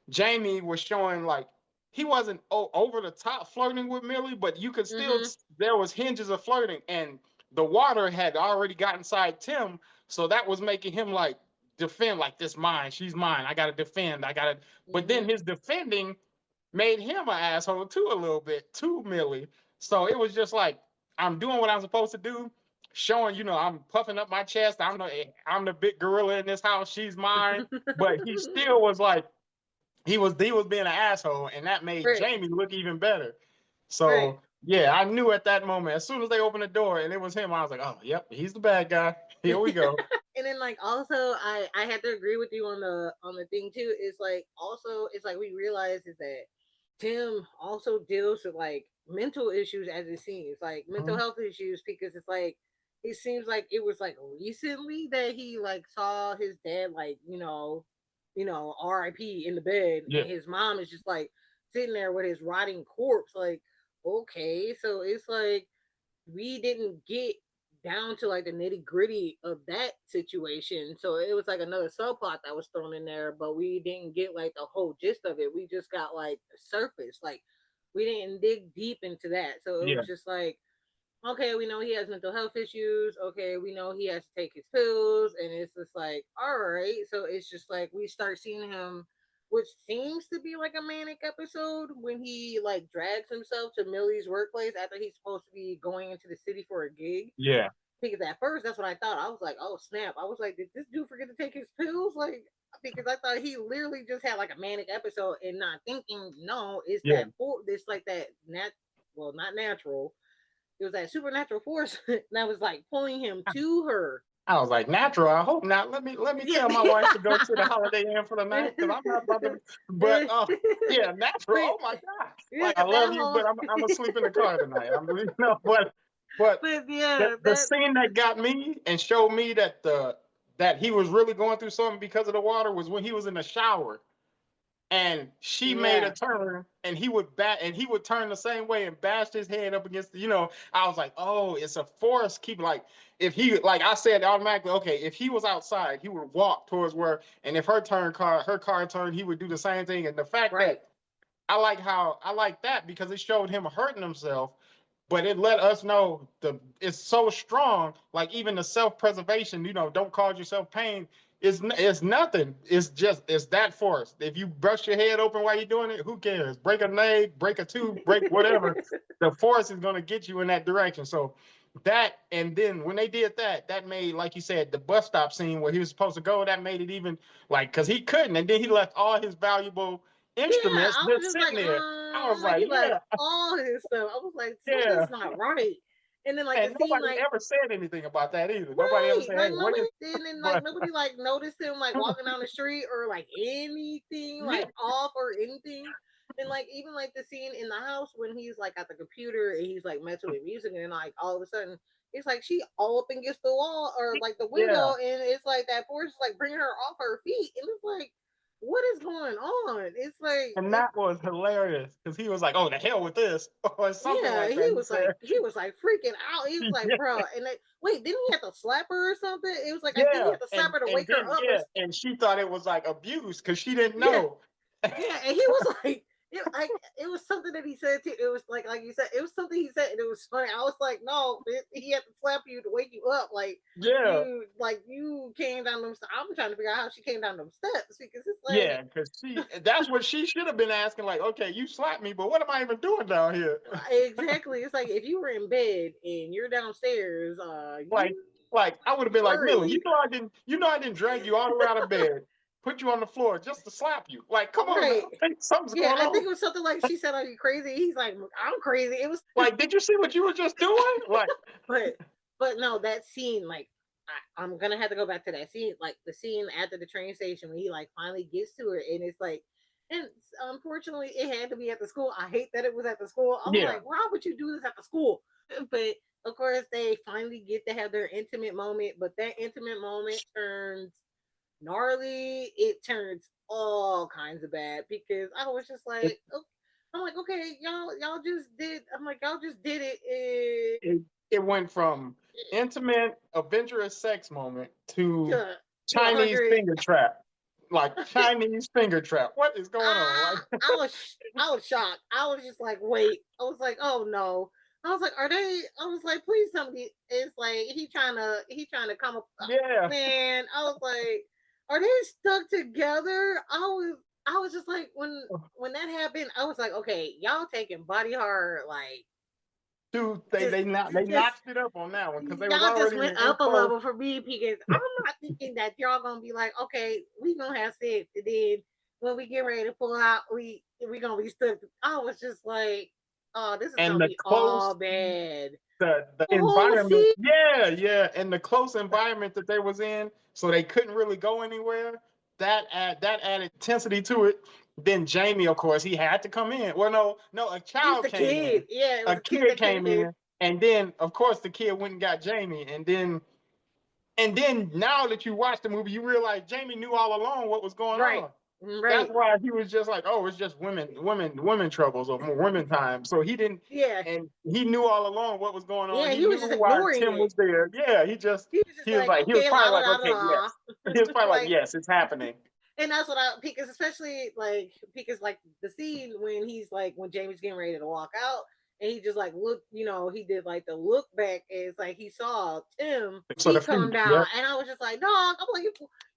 Jamie was showing like he wasn't over the top flirting with Millie, but you could still Mm-hmm. there was hinges of flirting, and the water had already got inside Tim, so that was making him like defend like this mine, she's mine. I gotta defend. I gotta. But then Mm-hmm. his defending made him an asshole too a little bit to Millie. So it was just like I'm doing what I'm supposed to do, showing I'm puffing up my chest. I'm the big gorilla in this house. She's mine. But he still was like he was being an asshole, and that made right. Jamie look even better. Right. So yeah, I knew at that moment, as soon as they opened the door and it was him, I was like, oh, yep, he's the bad guy. Here we go. And then like also I had to agree with you on the thing too. It's like also it's like we realize is that Tim also deals with like mental issues as it seems, like mental Mhm. health issues, because it's like it seems like it was like recently that he like saw his dad like, RIP in the bed, Yeah, and his mom is just like sitting there with his rotting corpse. Like, okay, so it's like we didn't get down to like the nitty gritty of that situation. So it was like another subplot that was thrown in there, but we didn't get like the whole gist of it. We just got like the surface. Like we didn't dig deep into that. So it yeah, was just like, okay, we know he has mental health issues. Okay, we know he has to take his pills. And it's just like, all right. So it's just like we start seeing him, which seems to be like a manic episode when he like drags himself to Millie's workplace after he's supposed to be going into the city for a gig. yeah, Because at first, that's what I thought. I was like, oh snap. I was like, did this dude forget to take his pills? Like, because I thought he literally just had like a manic episode and not thinking, no, it's yeah. that for this like that well, not natural, it was that supernatural force that was like pulling him to her. I was like, natural. I hope not. Let me Yeah. tell my wife to go to the Holiday Inn for the night because I'm not about to. But yeah, natural. but Oh my god! yeah, Like I that love you, whole but I'm gonna sleep in the car tonight. But but the yeah, the that scene that got me and showed me that he was really going through something because of the water was when he was in the shower and she made a Yeah. turn, and he would turn the same way and bashed his head up against the, I was like, oh, it's a force keep, like, if he, like I said automatically, okay, if he was outside, he would walk towards where, and if her car turned, he would do the same thing. And the fact Right. that I like that because it showed him hurting himself, but it let us know it's so strong. Like even the self-preservation, don't cause yourself pain. It's nothing. It's that force. If you brush your head open while you're doing it, who cares? Break a leg, break a tooth, break whatever. The force is gonna get you in that direction. So that, and then when they did that, that made, like you said, the bus stop scene where he was supposed to go, that made it even, like, because he couldn't, and then he left all his valuable Yeah, instruments I was just just like, sitting there. I was like like, he like yeah, all his stuff. I was like, yeah. something's not right. And then like the And scene, nobody like ever said anything about that either. Nobody ever right, said, like hey, what nobody is, didn't, like but nobody like noticed him like walking down the street or like anything yeah, like off or anything. And like even like the scene in the house when he's like at the computer and he's like messing with music and then like all of a sudden it's like she all up against the wall or like the yeah. window and it's like that force is like bringing her off her feet and it's like what is going on? It's like And it that was hilarious because he was like, oh, the hell with this, or something yeah, like that. He said, he was like freaking out. He was like, yeah, bro, and like, wait, didn't he have to slap her or something? It was like I think he yeah. had to slap her to And wake her then, up or yeah, and she thought it was like abuse because she didn't yeah, know. yeah, and he was like, it was something that he said too. It was like you said, it was something he said, and it was funny. I was like, no, he had to slap you to wake you up. Yeah, Like you came down them. I'm trying to figure out how she came down them steps because it's like yeah, because that's what she should have been asking. Like, okay, you slapped me, but what am I even doing down here? exactly. It's like if you were in bed and you're downstairs, like, you I would have been like, Millie, worried, you know, I didn't drag you all the way out of bed, put you on the floor just to slap you. Like, come on right? now, something's Yeah, going I think on. it was something like she said, "Are you crazy?" He's like, "I'm crazy." It was, Like, did you see what you were just doing? Like, but no, that scene, like, I'm gonna have to go back to that scene, like the scene after the train station when he like finally gets to her, and it's like, and unfortunately, it had to be at the school. I hate that it was at the school. I was yeah, like, why would you do this at the school? But of course, they finally get to have their intimate moment, but that intimate moment turns gnarly. It turns all kinds of bad because I was just it, like, oh, I'm like, okay, y'all just did. I'm like, y'all just did it. it, it went from intimate, adventurous sex moment to To a Chinese hundred. finger trap. Like Chinese finger trap. What is going on? Like, I was shocked. I was just like, wait. I was like, oh no. I was like, are they? I was like, please somebody. It's like he trying to come up. yeah. Man, I was like, are they stuck together? I was just like when that happened, I was like, okay, y'all taking body horror like Dude, just they just notched it up on that one because they was y'all just already went in up a close. level for me because I'm not thinking that y'all gonna be like, okay, we gonna have sex, and then when we get ready to pull out, we gonna be stuck. I was just like, oh, this is And gonna the be close all bad. the The whole environment, scene, yeah, and the close environment that they was in, so they couldn't really go anywhere. That added intensity to it. Then Jamie, of course, he had to come in. Well, no, a it was child the came kid. in, Yeah, it was a a kid kid that came came in. in, and then of course the kid went and got Jamie, and then now that you watch the movie, you realize Jamie knew all along what was going Right, on. That's right. why he was just like, oh, it's just women troubles or more women time. So he didn't, Yeah, and he knew all along what was going on. yeah. He He was knew just why ignoring Tim it. was there. Yeah, He was just like, he was okay, la probably la like, la okay, la. yes. He was probably like, Like yes, it's happening. and that's what I because especially like because like the scene when he's like when Jamie's getting ready to walk out and he just like look, he did like the look back and it's like he saw Tim So the feet come feet, down yep. and I was just like, dog, I'm like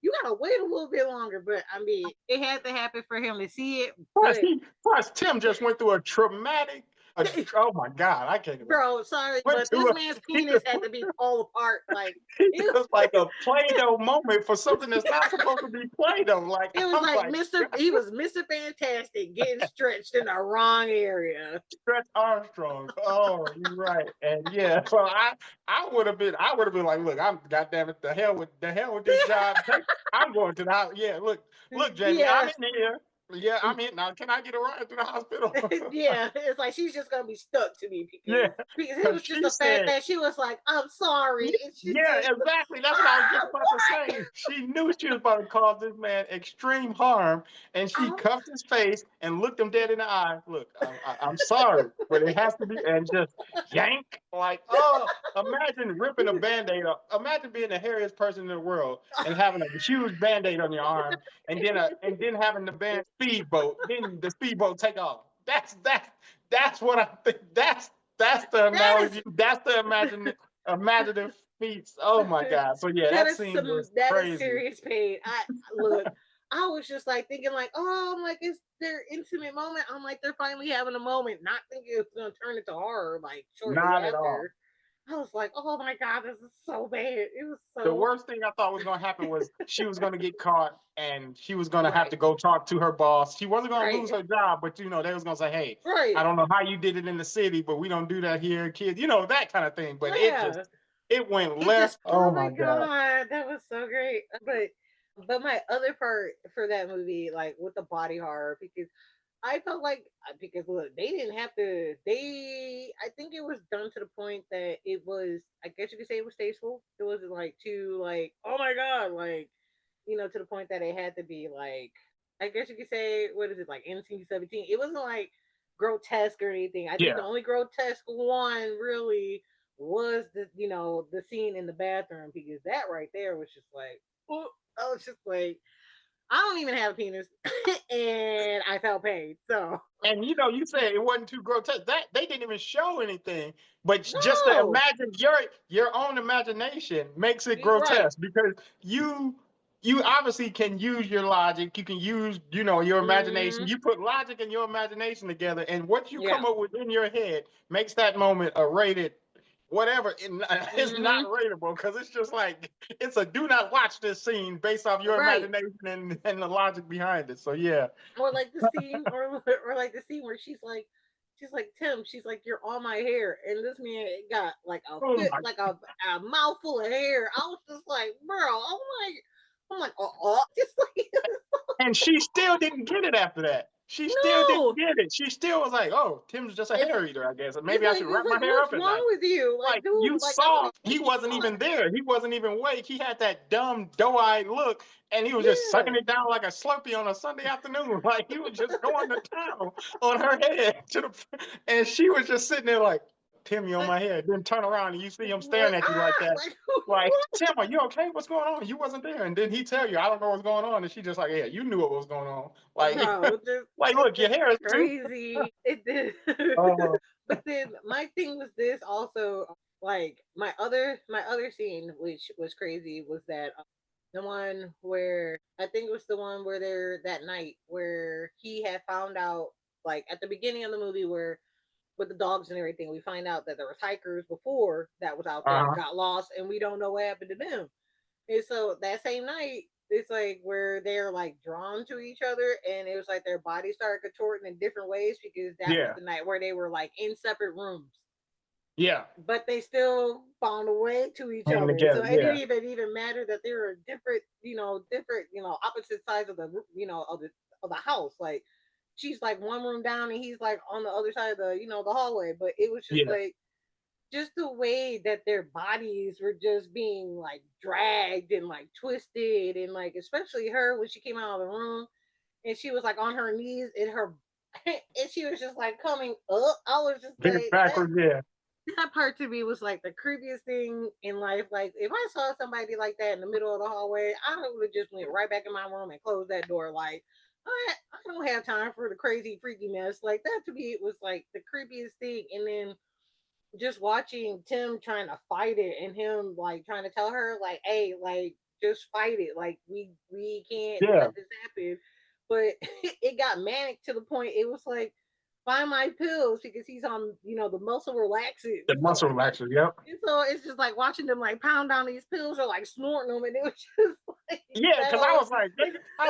you gotta wait a little bit longer, but I mean it had to happen for him to see it, Plus, but Tim just went through a traumatic. Oh my God, I can't even. bro, sorry, Went but through this a. man's He penis just had to be all apart, like It's it, just like a Play-Doh moment for something that's not supposed to be Play-Doh. Like it was I'm like like, Mr. He was Mr. Fantastic getting stretched in the wrong area. Stretch Armstrong. Oh, you're right. And yeah, so I would have been like, look, I'm goddamn it, the hell with this job. I'm going to the house. Yeah, look, Jamie, I'm Yeah, in here. Yeah, I mean, now can I get a ride to the hospital? Yeah, it's like she's just gonna be stuck to me Yeah, because it because was just she the fact said, that she was like, "I'm sorry," and she yeah, just, exactly. That's what I was just ah, about to say. She knew she was about to cause this man extreme harm, and she what? cuffed his face and looked him dead in the eye. Look, I'm sorry, but it has to be, and just yank. Like, oh, imagine ripping a band-aid off. Imagine being the hairiest person in the world and having a huge band-aid on your arm, and then having the band speedboat, then the speedboat take off. That's what I think. That's the That is analogy. That's the imaginative feats. Oh my God. So yeah, that scene was that is crazy. serious pain. I look, I was just like thinking like, oh, I'm like, it's their intimate moment. I'm like, they're finally having a moment, not thinking it's gonna turn into horror like shortly Not at all. after. I was like, oh my god, this is so bad. It was The so worst thing I thought was gonna happen was she was gonna get caught and she was gonna have right, to go talk to her boss. She wasn't gonna right, lose her job, but they was gonna say, "Hey, I right. don't know how you did it in the city, but we don't do that here, kids." That kind of thing. But Yeah. it went It left. just Oh oh my my God. god, that was so great. But my other part for that movie, like with the body horror, because I felt like because look, they didn't have to. I think it was done to the point that it was. I guess you could say it was tasteful. It wasn't like too like oh my god, like to the point that it had to be like. I guess you could say what is it like NC-17? It wasn't like grotesque or anything. I think the Yeah. only grotesque one really was the scene in the bathroom because that right there was just like oh, I was just like I don't even have a penis, and I felt pain. So And you said it wasn't too grotesque. That they didn't even show anything, but just to no, imagine your own imagination makes it you're right. grotesque because you obviously can use your logic. You can use your imagination. Hmm. You put logic and your imagination together, and what you Yeah. come up with in your head makes that moment a rated whatever. It's not Hmm. rateable because it's just like it's a do not watch this scene based off your Right. imagination and the logic behind it. So yeah. Or like the scene, or like the scene where she's like Tim, she's like you're on my hair, and this man got like a Oh fit, my. like a mouthful of hair. I was just like, bro, I'm like, just like And she still didn't get it after that. She still didn't no. get it. She still was like, "Oh, Tim's just a It's hair eater, I guess. Maybe I should it's wrap my like hair what's up at wrong night." with you, like Like you dude, like I saw, don't he you wasn't saw even there. He wasn't even awake. He had that dumb doe-eyed look, and he was just yeah. sucking it down like a Slurpee on a Sunday afternoon. Like he was just going to town on her head and she was just sitting there like, "Tim, you on Like, my head." Then turn around and you see him staring like at you like that. like Like, what? Tim, are you okay? What's going on? You wasn't there. And then he tell you, I don't know what's going on. And she just like, yeah, you knew what was going on. Like, Bro, just like, it's look, your just hair is too. crazy. It did. Oh, But then my thing was this also like my other scene which was crazy was that the one where I think it was the one where they're that night where he had found out like at the beginning of the movie where with the dogs and everything we find out that there was hikers before that was out there uh-huh. got lost and we don't know what happened to them. And so that same night, it's like where they're like drawn to each other, and it was like their bodies started contorting in different ways because that was Yeah, the night where they were like in separate rooms, yeah. but they still found a way to each Hang other. So together. it didn't Yeah, even matter that they were different, opposite sides of of the house. Like she's like one room down, and he's like on the other side of the hallway. But it was just yeah. like just the way that their bodies were just being like dragged and like twisted and like especially her when she came out of the room and she was like on her knees and her and she was just like coming up. I was just Bent like backwards. Yeah, that part to me was like the creepiest thing in life. Like if I saw somebody like that in the middle of the hallway, I would have just went right back in my room and closed that door. Like I don't have time for the crazy freaky mess. Like that to me it was like the creepiest thing. And then just watching Tim trying to fight it and him like trying to tell her like, hey, like just fight it. Like we can't yeah. let this happen. But it got manic to the point it was like find my pills because he's on the muscle relaxant. The So muscle relaxer. Yep. it's just like watching them like pound down these pills or like snorting them, and it was just like Yeah, that because I whole. was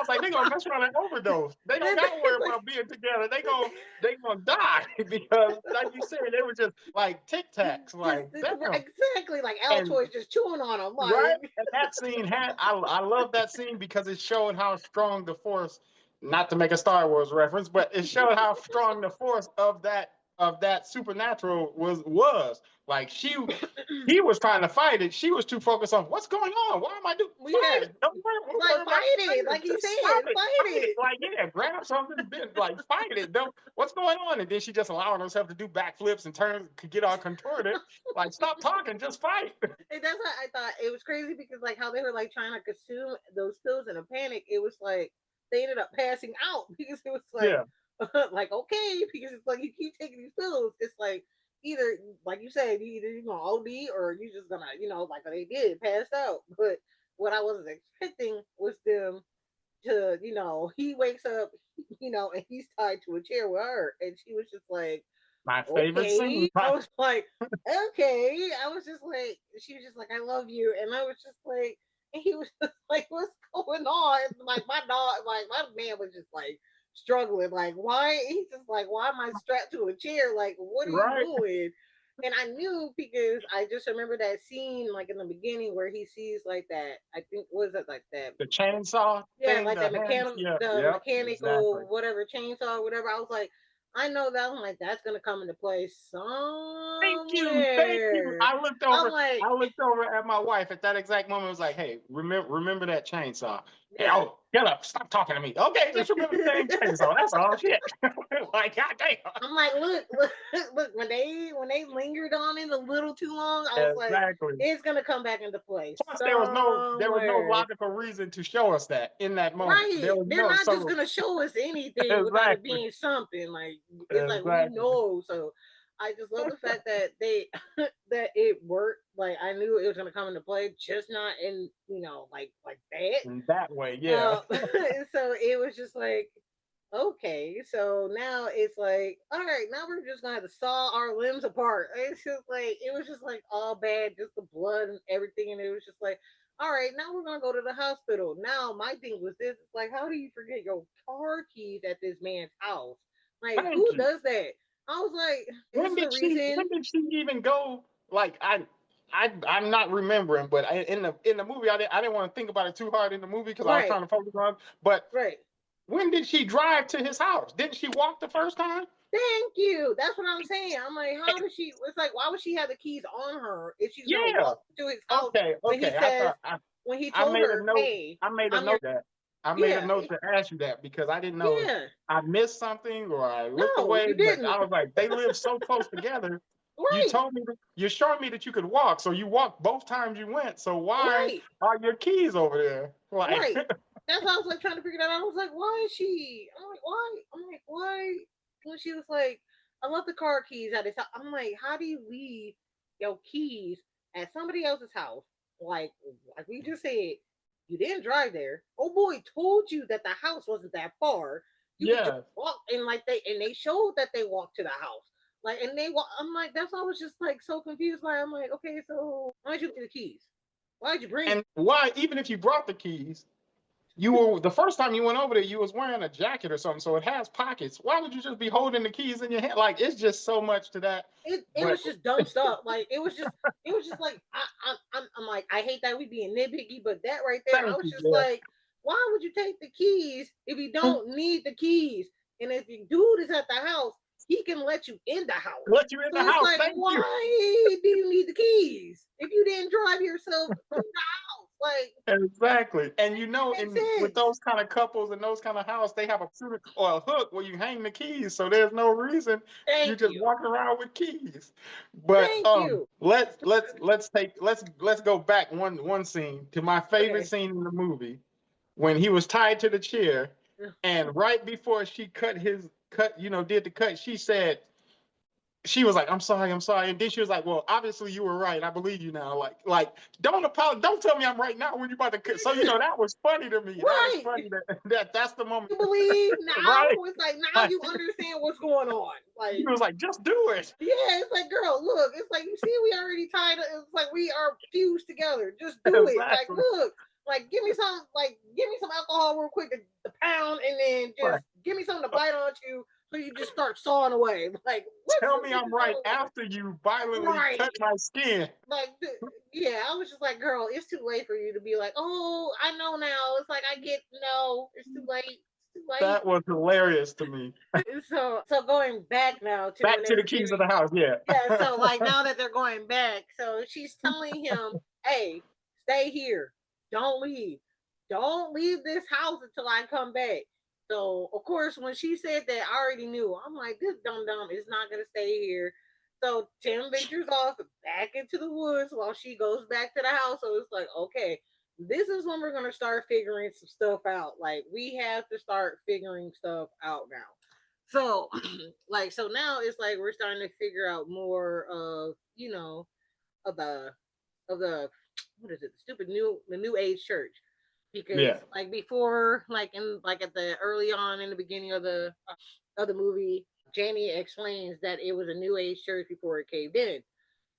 like, they gonna mess around and overdose. They don't gotta worry It's like, about being together. They gonna die because, like you said, they were just like Tic Tacs. just Like, damn. exactly like And Altoids just chewing on them right, like and that scene had I love that scene because it showed how strong the force not to make a Star Wars reference, but it showed how strong the force of that supernatural was. Like he was trying to fight it. She was too focused on what's going on. Why am I doing Well, fight yeah, it? Don't like worry about fight it, it. like he Just stop said, it. fight Fight it. it. Like, yeah, grab something, like fight it. Don't what's going on? And then she just allowing herself to do backflips and turn could get all contorted. Like, stop talking, just fight. And that's why I thought it was crazy because like how they were like trying to consume those pills in a panic. It was like they ended up passing out because it was like Yeah. like okay because it's like you keep taking these pills. It's like either like you said, either you're gonna OD or you just gonna like they did pass out. But what I wasn't expecting was them to he wakes up and he's tied to a chair with her and she was just like My favorite okay. scene. I was like, okay. I was just like, she was just like, I love you. And I was just like, and he was just like, what's going on? Like, my dog, like, my man was just like struggling. Like, why? He's just like, why am I strapped to a chair? Like, what are you Right. doing? And I knew because I just remember that scene, like in the beginning, where he sees like that. I think was it like that? The chainsaw Yeah, thing, like the that hands. mechanical, Yeah. the Yep. Exactly. mechanical, whatever chainsaw, whatever. I was like, I know that. I'm like, that's gonna come into play Thank you, thank you. somewhere. I'm like, I looked over at my wife at that exact moment. I was like, "Hey, remember that chainsaw? Hey, yeah. oh, get up, stop talking to me. Okay, just remember the dang chainsaw. That's all. Shit. Like, goddamn. I'm like, look, look. When they lingered on it a little too long, I was like, Exactly. it's gonna come back into play Plus, there was no somewhere. logical reason to show us that in that moment. There Right. was They're no not just so gonna show us anything without it exactly, being something. Like it's like we exactly. know. So I just love the fact that they that it worked. Like I knew it was gonna come into play, just not in like that. In that way, yeah. So it was just like okay, so now it's like, all right, now we're just gonna have to saw our limbs apart. It's just like it was just like all bad, just the blood and everything, and it was just like, all right, now we're gonna go to the hospital. Now my thing was this: it's like, how do you forget your car keys at this man's house? Like, Thank who you. does that? I was like, this is the reason. When did she even go? Like, I'm not remembering, but in the movie, I didn't want to think about it too hard in the movie because I was Right, trying to focus on. But right. when did she drive to his house? Didn't she walk the first time? Thank you. That's what I'm saying. I'm like, how does she? It's like, why would she have the keys on her if she's gonna Yeah. walk to his house Okay. when he Okay. says when he I told made a her, note. "Hey, I made a I'm your note that I made a yeah, note to ask you that because I didn't know if yeah." I missed something or I looked No, away. you But didn't. I was like, they live so close together. Right, You're showing me that you could walk. So you walked both times you went. So why right, are your keys over there? Like, right. That's why I was like trying to figure that out. I was like, why is she? I'm like, why? I'm like, why? When she was like, I left the car keys at his house. I'm like, how do you leave your keys at somebody else's house? Like, like we just said, you didn't drive there. Oh boy, told you that the house wasn't that far. You could just yeah. walk and like they showed that they walked to the house. Like and they walk. I'm like, that's why I was just like so confused by. I'm like, okay, so why'd you leave the keys? Why'd you bring? And why, even if you brought the keys, you were the first time you went over there, you was wearing a jacket or something, so it has pockets. Why would you just be holding the keys in your hand? Like, it's just so much to that. It But was just dumb stuff. Like it was just like I'm like I hate that we being nitpicky, but that right there, I thank was you, just yeah. like, why would you take the keys if you don't need the keys? And if the dude is at the house, he can let you in the house. Let you in the So it's house. like, Thank you. why do you need the keys if you didn't drive yourself to the house? Like, Exactly. And you it know, makes in with sense. those kind of couples and those kind of house, they have a shooter or a hook where you hang the keys. So there's no reason you Thank just you. walking around with keys. But Thank you. let's go back one scene to my favorite Okay. scene in the movie when he was tied to the chair, and right before she did the cut, she was like, I'm sorry. And then she was like, well, obviously you were right. I believe you now. Like, don't apologize. Don't tell me I'm right now when you're about to cut. So, that was funny to me. That was Right. funny that's the moment, You believe right? now? It's like now Like, you understand what's going on. he Like, was like, just do it. yeah, it's like, girl, look, it's like you see, we already tied. It's like we are fused together. Just do it. Like, Exactly. look, like give me some alcohol real quick to pound, and then Right. just give me something to bite onto. So you just start sawing away. Like, what's Tell this me nigga I'm right talking about? after you violently Right. cut my skin. Like, yeah, I was just like, girl, it's too late for you to be like, oh, I know now. It's like I get no, it's too late. Like That was hilarious to me. so going back now to Back when they to the were keys of getting the house, yeah. yeah, so like now that they're going back, so she's telling him, "Hey, stay here. Don't leave. Don't leave this house until I come back." So of course, when she said that, I already knew. I'm like, this dumb dumb is not gonna stay here. So Tim ventures off back into the woods while she goes back to the house. So it's like, okay, this is when we're gonna start figuring some stuff out. Like we have to start figuring stuff out now. So like so now it's like we're starting to figure out more of of the what is it, the stupid new age church, because Yeah. like before, like in like at the early on in the beginning of the movie, Jamie explains that it was a new age church before it caved in.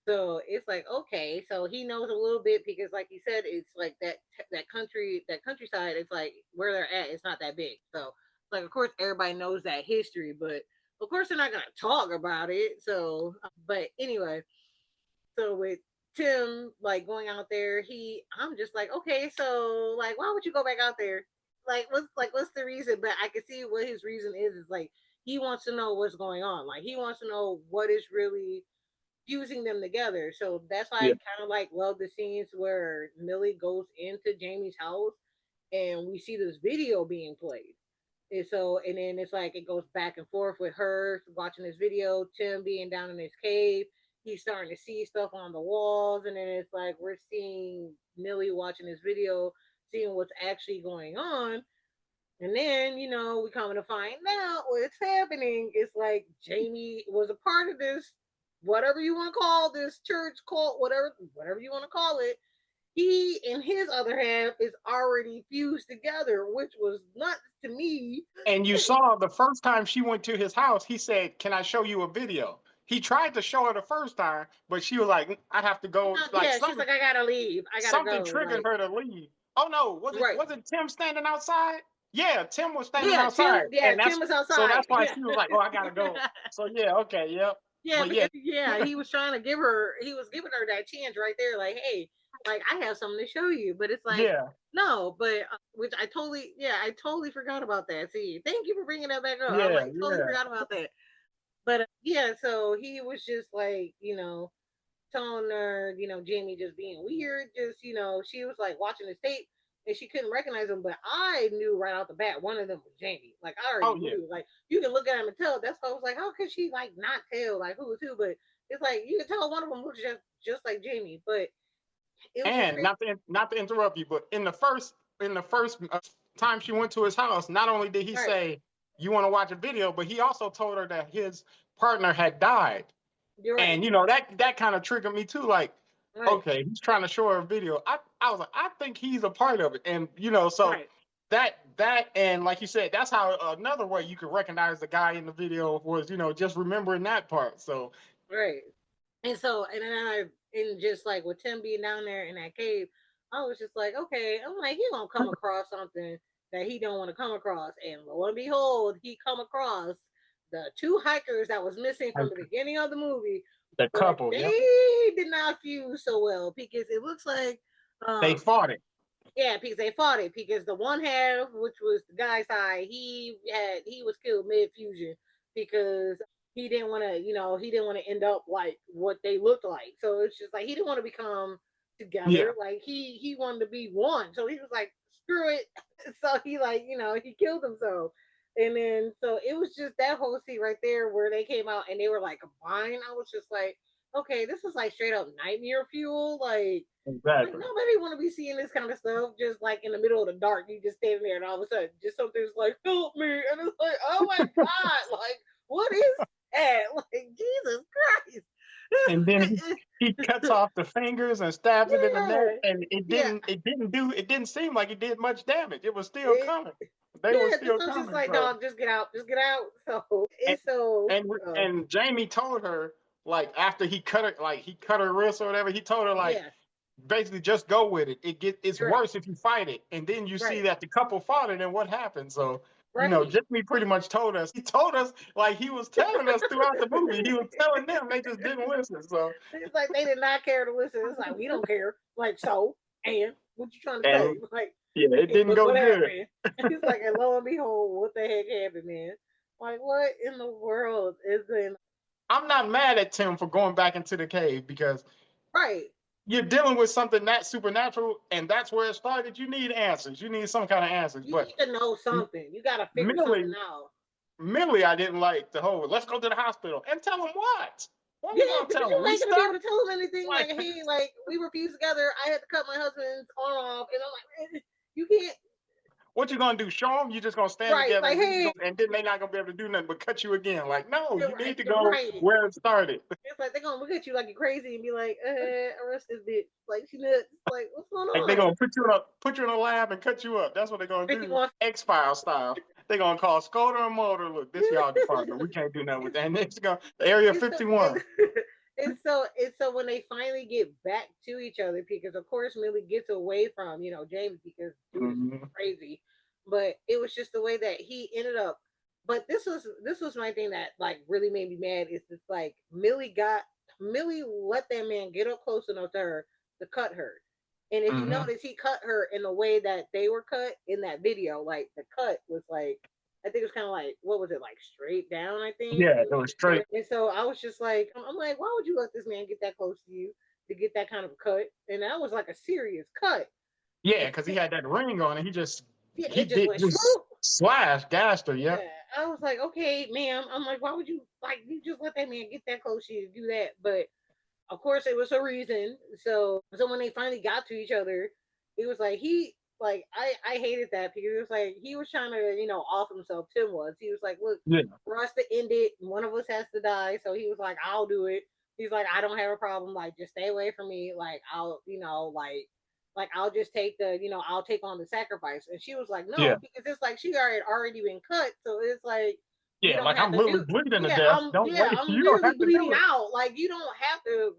So it's like, okay, so he knows a little bit because like you said, it's like that countryside, it's like where they're at, it's not that big. So like of course everybody knows that history, but of course they're not gonna talk about it. So but anyway, so with Tim like going out there, I'm just like, okay, so like why would you go back out there? What's the reason? But I can see what his reason is like he wants to know what's going on. Like he wants to know what is really fusing them together. So that's why I Yeah. kind of like love the scenes where Millie goes into Jamie's house and we see this video being played. And so, and then it's like it goes back and forth with her watching this video, Tim being down in his cave. He's starting to see stuff on the walls, and then it's like we're seeing Millie watching this video, seeing what's actually going on. And then, we come to find out what's happening. It's like Jamie was a part of this, whatever you want to call this church cult, whatever you want to call it. He and his other half is already fused together, which was nuts to me. And you saw the first time she went to his house, he said, "Can I show you a video?" He tried to show her the first time, but she was like, "I have to go." Like Yeah, she's like, I gotta leave. I gotta something go. triggered Like, her to leave. Oh no, right. was it Tim standing outside? Yeah, Tim was standing Yeah, Tim. outside, Yeah, and Tim that's was so outside. that's why Yeah. she was like, "Oh, I gotta go." So yeah, okay, yep. Yeah, But yeah, because yeah, he was trying to give her, he was giving her that chance right there, like, hey, like I have something to show you, but it's like, yeah, no, but which I totally forgot about that. See, thank you for bringing that back up. I yeah, like totally yeah. forgot about that. But yeah, so he was just like, telling her, Jamie just being weird, just she was like watching the tape and she couldn't recognize him, but I knew right out the bat one of them was Jamie. Like I already Oh yeah. knew. Like you can look at him and tell. That's why I was like, how could she like not tell like who was who? But it's like you can tell one of them looks just like Jamie. But it was just And crazy. not to interrupt you, but in the first time she went to his house, not only did he Right. say, "You want to watch a video," but he also told her that his partner had died. You're right. And that kind of triggered me too. Like, Right. okay, he's trying to show her a video. I was like, I think he's a part of it, and so Right. that and like you said, that's how another way you could recognize the guy in the video was just remembering that part. So Right. And so, and then and just like with Tim being down there in that cave, I was just like, okay, I'm like, he gonna come across something that he don't want to come across. And lo and behold, he come across the two hikers that was missing from the beginning of the movie, the but couple, yeah, they did not fuse so well because it looks like, they um, fought it. yeah, because they fought it because the one half, which was the guy's side, he was killed mid fusion because he didn't want to, he didn't want to end up like what they looked like. So it's just like he didn't want to become Yeah, together. Like he wanted to be one. So he was like, screw it. So he like, he killed himself. And then so it was just that whole scene right there where they came out and they were like combined. I was just like, okay, this is like straight up nightmare fuel. Like exactly. nobody want to be seeing this kind of stuff just like in the middle of the dark. You just standing there and all of a sudden just something's like help me, and it's like oh my god, like what is that? Like Jesus Christ. And then he cuts off the fingers and stabs it in the neck, Yeah, and it yeah. didn't it didn't do it didn't seem like it did much damage. It was still It, coming. They were yeah, this still was just coming. like So dog, just get out. So and it's so and Jamie told her, like, after he cut her wrist or whatever, he told her, like, yeah, basically just go with it. It's right, worse if you fight it. And then you see right, that the couple fought it, and what happened. So right. Jimmy pretty much told us. He told us, like, he was telling us throughout the movie. He was telling them, they just didn't listen. So It's like they did not care to listen. It's like we don't care. Like so, and what you trying to say? and Like Yeah, it didn't Look go what good. happened. He's like, and lo and behold, what the heck happened, man? Like, what in the world is in I'm not mad at Tim for going back into the cave because right? you're dealing with something that supernatural, and that's where it started. You need answers. You need some kind of answers. You But need to know something. You got to figure something Millie, out. Millie, I didn't like the whole "let's go to the hospital" and tell him what. What Yeah, we gonna because tell you him? We ain't gonna be able stuck? to tell him anything. Like, Like, hey, like we were fused together. I had to cut my husband's arm off, and I'm like, you can't. what you gonna do? Show them? You just gonna stand Right? together Like, and hey, and then they not gonna be able to do nothing but cut you again. Like, no, you're you right. need to You're go right. where it started. It's like they're gonna look at you like you're crazy and be like, arrest this bitch. Like she nuts. Like, what's going Like they're on? gonna put you in a lab and cut you up. That's what they're gonna do. 51. X-File style. They're gonna call Skoda and Motor. Look, this y'all department. We can't do nothing with that. And it's going Area it's so, 51. it's so when they finally get back to each other, because of course Millie gets away from James, because dude is Mm-hmm. crazy, but it was just the way that he ended up. But this was my thing that like really made me mad, is this like Millie let that man get up close enough to her to cut her. And if you Mm-hmm. notice, he cut her in the way that they were cut in that video. Like the cut was like, I think it was kind of like, what was it, like straight down, I think. Yeah, it was straight. And so I was just like, I'm like, why would you let this man get that close to you to get that kind of a cut? And that was like a serious cut. Yeah, And because he had that ring on and yeah, he it just did went just swoop. slash gassed her. Yep. Yeah, I was like, okay, ma'am. I'm like, why would you like you just let that man get that close to you to do that? But of course, it was a reason. So when they finally got to each other, it was like I hated that, because it was like he was trying to off himself. Tim was. He was like, look, Yeah. for us to end it, one of us has to die. So he was like, I'll do it. He's like, I don't have a problem. Like, just stay away from me. Like, I'll like I'll just take I'll take on the sacrifice. And she was like, Yeah. no, because it's like she already been cut. So it's like we Yeah. don't Like have I'm to literally do. bleeding to Yeah, death. Don't wait. I'm You don't literally have to do bleeding it. out. Like you don't have to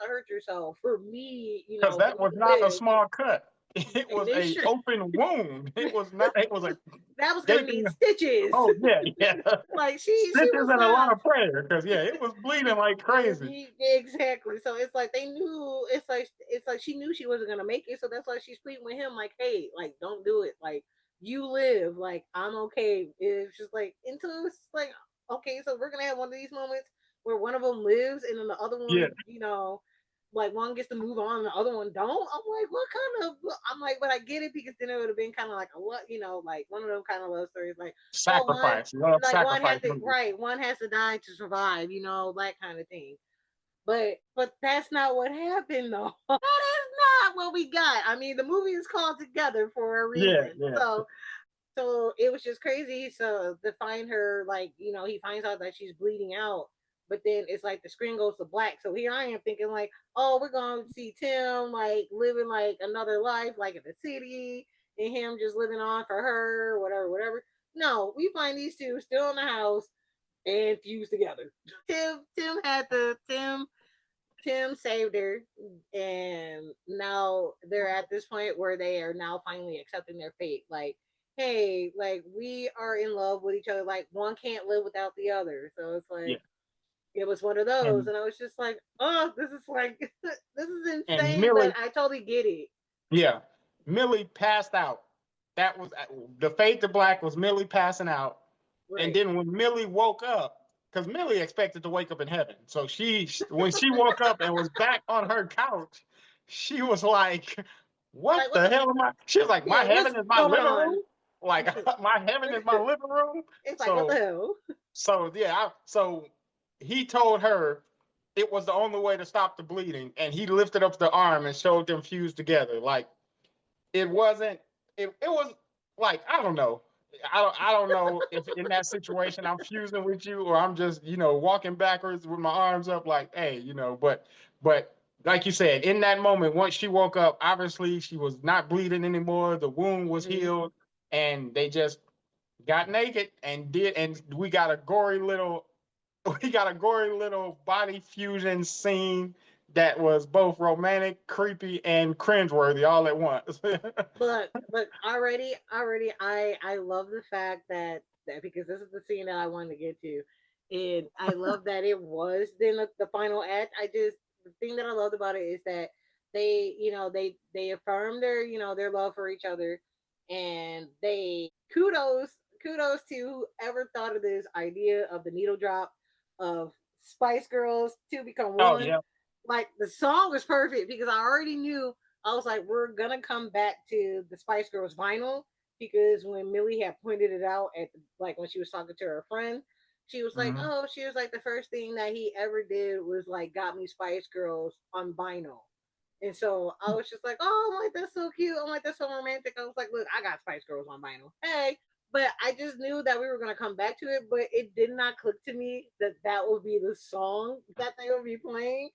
hurt yourself for me, Because for that me was to not a live. small cut. It And was this a shit open wound. It was not. It was a that was gonna gaping. need stitches. Oh yeah, yeah. Like she Stitches was and a lot not. of prayer. Because yeah, it was bleeding like crazy. Exactly. So it's like they knew. It's like she knew she wasn't gonna make it. So that's why she's pleading with him, like, hey, like don't do it. Like you live. Like I'm okay. It's just like until it's like okay, so we're gonna have one of these moments where one of them lives and then the other Yeah. one, like one gets to move on and the other one don't. I'm like, what kind of? I'm like, but I get it, because then it would have been kind of like a what, like one of them kind of love stories, like, oh, one, Sacrifice. Love like one sacrifice has to, movie. right, one has to die to survive, that kind of thing. But that's not what happened though. That is not what we got. I mean, the movie is called Together for a Yeah, reason. yeah. So it was just crazy. So to find her, like, he finds out that she's bleeding out, but then it's like the screen goes to black. So here I am thinking like, oh, we're going to see Tim like living like another life, like in the city, and him just living on for her, whatever, whatever. No, we find these two still in the house and fused together. Tim had the Tim saved her, and now they're at this point where they are now finally accepting their fate. Like, hey, like we are in love with each other. Like one can't live without the other. So it's Yeah. like it was one of those, And and I was just like, oh, this is like this is and insane, but Millie, I totally get it. yeah. Millie passed out. That was the fade to black was Millie passing out. And Right. then when Millie woke up, because Millie expected to wake up in heaven. So when she woke up and was back on her couch, she was like, what Like what the the hell am I? She was like, my yeah, what's heaven is my going living on? room. Like my heaven is my living room. It's like what the So hell? yeah, so he told her it was the only way to stop the bleeding, and he lifted up the arm and showed them fused together. Like it wasn't. It was like I don't know. I don't know if in that situation I'm fusing with you or I'm just walking backwards with my arms up like hey but like you said in that moment once she woke up obviously she was not bleeding anymore, the wound was Mm-hmm. healed, and they just got naked and we got a gory little we got a gory little body fusion scene that was both romantic, creepy, and cringeworthy all at once. But already I love the fact that because this is the scene that I wanted to get to, and I love that it was then the final act. The thing that I loved about it is that they affirmed their their love for each other, and they kudos to whoever thought of this idea of the needle drop of Spice Girls to become Oh one. yeah. Like the song was perfect because I already knew I was like, we're gonna come back to the Spice Girls vinyl because when Millie had pointed it out at like when she was talking to her friend, she was like, Mm-hmm. oh, she was like the first thing that he ever did was like got me Spice Girls on vinyl. And so I was just like, oh, I'm like, that's so cute. I'm like, that's so romantic. I was like, look, I got Spice Girls on vinyl. Hey. But I just knew that we were going to come back to it, but it did not click to me that that would be the song that they would be playing.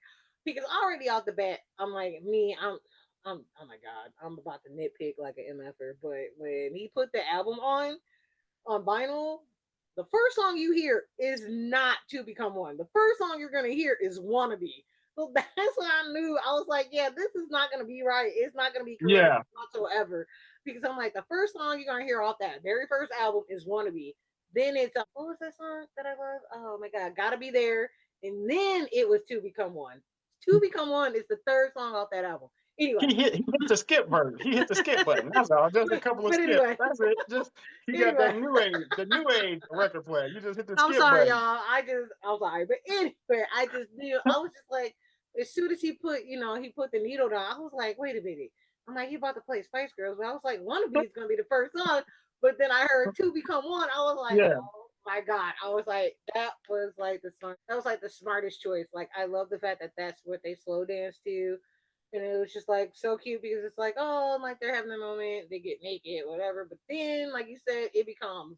Because already off the bat, I'm like, oh my God, I'm about to nitpick like an MFer. But when he put the album on vinyl, the first song you hear is not To Become One. The first song you're gonna hear is Wannabe. So that's when I knew I was like, yeah, this is not gonna be right. It's not gonna be correct Yeah. whatsoever. Because I'm like, the first song you're gonna hear off that very first album is Wannabe. Then it's what was that song that I love? Oh my god, Gotta Be There. And then it was To Become One. To Become One is the third song off that album. Anyway, He hit the skip button. He hit the skip button. That's all. Just a couple of but skips. anyway, That's it. Just he got anyway. that new age record player. You just hit the I'm skip sorry, button. y'all. I'm sorry. But anyway, I just knew I was just like, as soon as he put, he put the needle down, I was like, wait a minute. I'm like, he about to play Spice Girls, but I was like, Wannabe is gonna be the first song. But then I heard Two Become One. I was like, Yeah. oh my god. I was like, that was like the smartest choice. Like, I love the fact that that's what they slow dance to. And it was just like so cute because it's like, oh, like they're having a moment, they get naked, whatever. But then, like you said, it becomes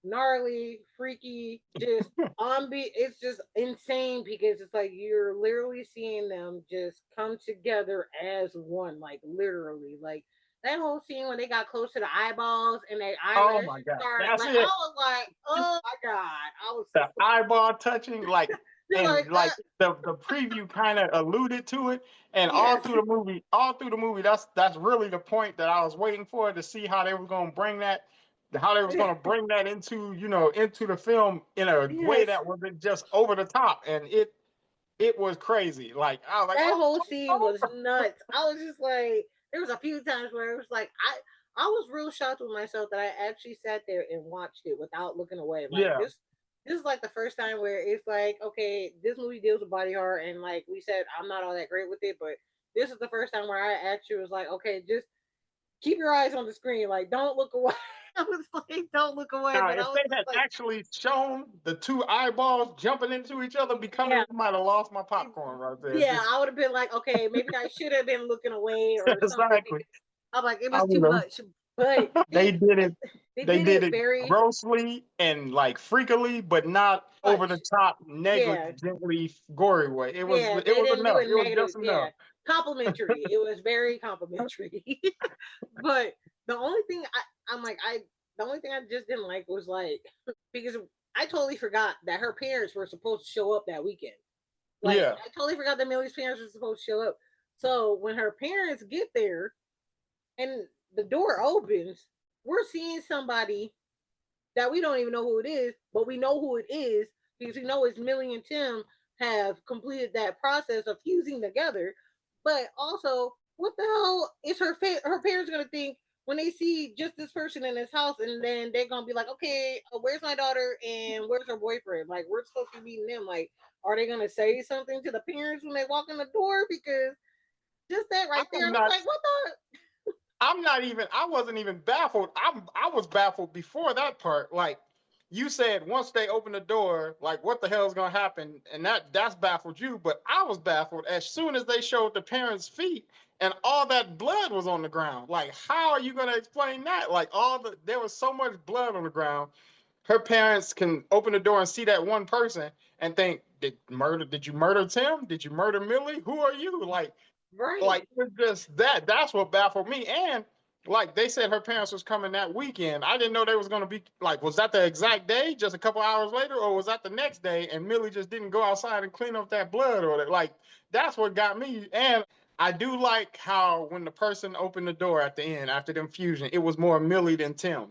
gnarly, freaky, just it's just insane because it's like you're literally seeing them just come together as one, like literally. Like that whole scene when they got close to the eyeballs and their Oh eyelashes my God. started, That's like I it. was like, oh my god, I was The just eyeball touching, like, you're like, and like the preview kind of alluded to it, and yes, all through the movie, that's really the point that I was waiting for, to see how they was gonna bring that, how they was gonna bring that into, into the film in a way yes. that wasn't just over the top, and it was crazy. Like I was like, That oh, whole oh, scene oh. was nuts. I was just like, there was a few times where it was like, I was real shocked with myself that I actually sat there and watched it without looking away. Like Yeah, this is like the first time where it's like, okay, this movie deals with body horror, and like we said, I'm not all that great with it, but this is the first time where I actually was like, okay, just keep your eyes on the screen, like don't look away. I was like, don't look away, now but I if was they just had like, actually shown the two eyeballs jumping into each other, yeah, becoming, I might have lost my popcorn right there. yeah, Just I would have been like, okay, maybe I should have been looking away or something exactly. because I'm like, it I was too would have. much. But They did it. they They did did it it very grossly and like freakily, but not over the much. top, Yeah, negligently gory way. It was yeah, it they was didn't do enough. it It was negative. just enough. Yeah, complimentary. It was very complimentary. But the only thing I'm like, the only thing I just didn't like was like because I totally forgot that her parents were supposed to show up that weekend. Like Yeah. I totally forgot that Millie's parents were supposed to show up. So when her parents get there and the door opens, we're seeing somebody that we don't even know who it is, but we know who it is because we know it's Millie and Tim have completed that process of fusing together. But also, what the hell is her parents gonna think when they see just this person in this house, and then they're gonna be like, okay, where's my daughter and where's her boyfriend? Like, we're supposed to be meeting them. Like, are they gonna say something to the parents when they walk in the door? Because just that right there, I'm I was not like, what the? I'm not even. I wasn't even baffled. I was baffled before that part. Like you said, once they open the door, like what the hell is gonna happen, and that's baffled you. But I was baffled as soon as they showed the parents' feet and all that blood was on the ground. Like, how are you gonna explain that? Like there was so much blood on the ground. Her parents can open the door and see that one person and think, Did you murder Tim? Did you murder Millie? Who are you? Like Right. it's just that's what baffled me. And like they said her parents was coming that weekend. I didn't know they was gonna be like, was that the exact day, just a couple hours later, or was that the next day and Millie just didn't go outside and clean up that blood, or that, like that's what got me. And I do like how when the person opened the door at the end after the infusion, it was more Millie than Tim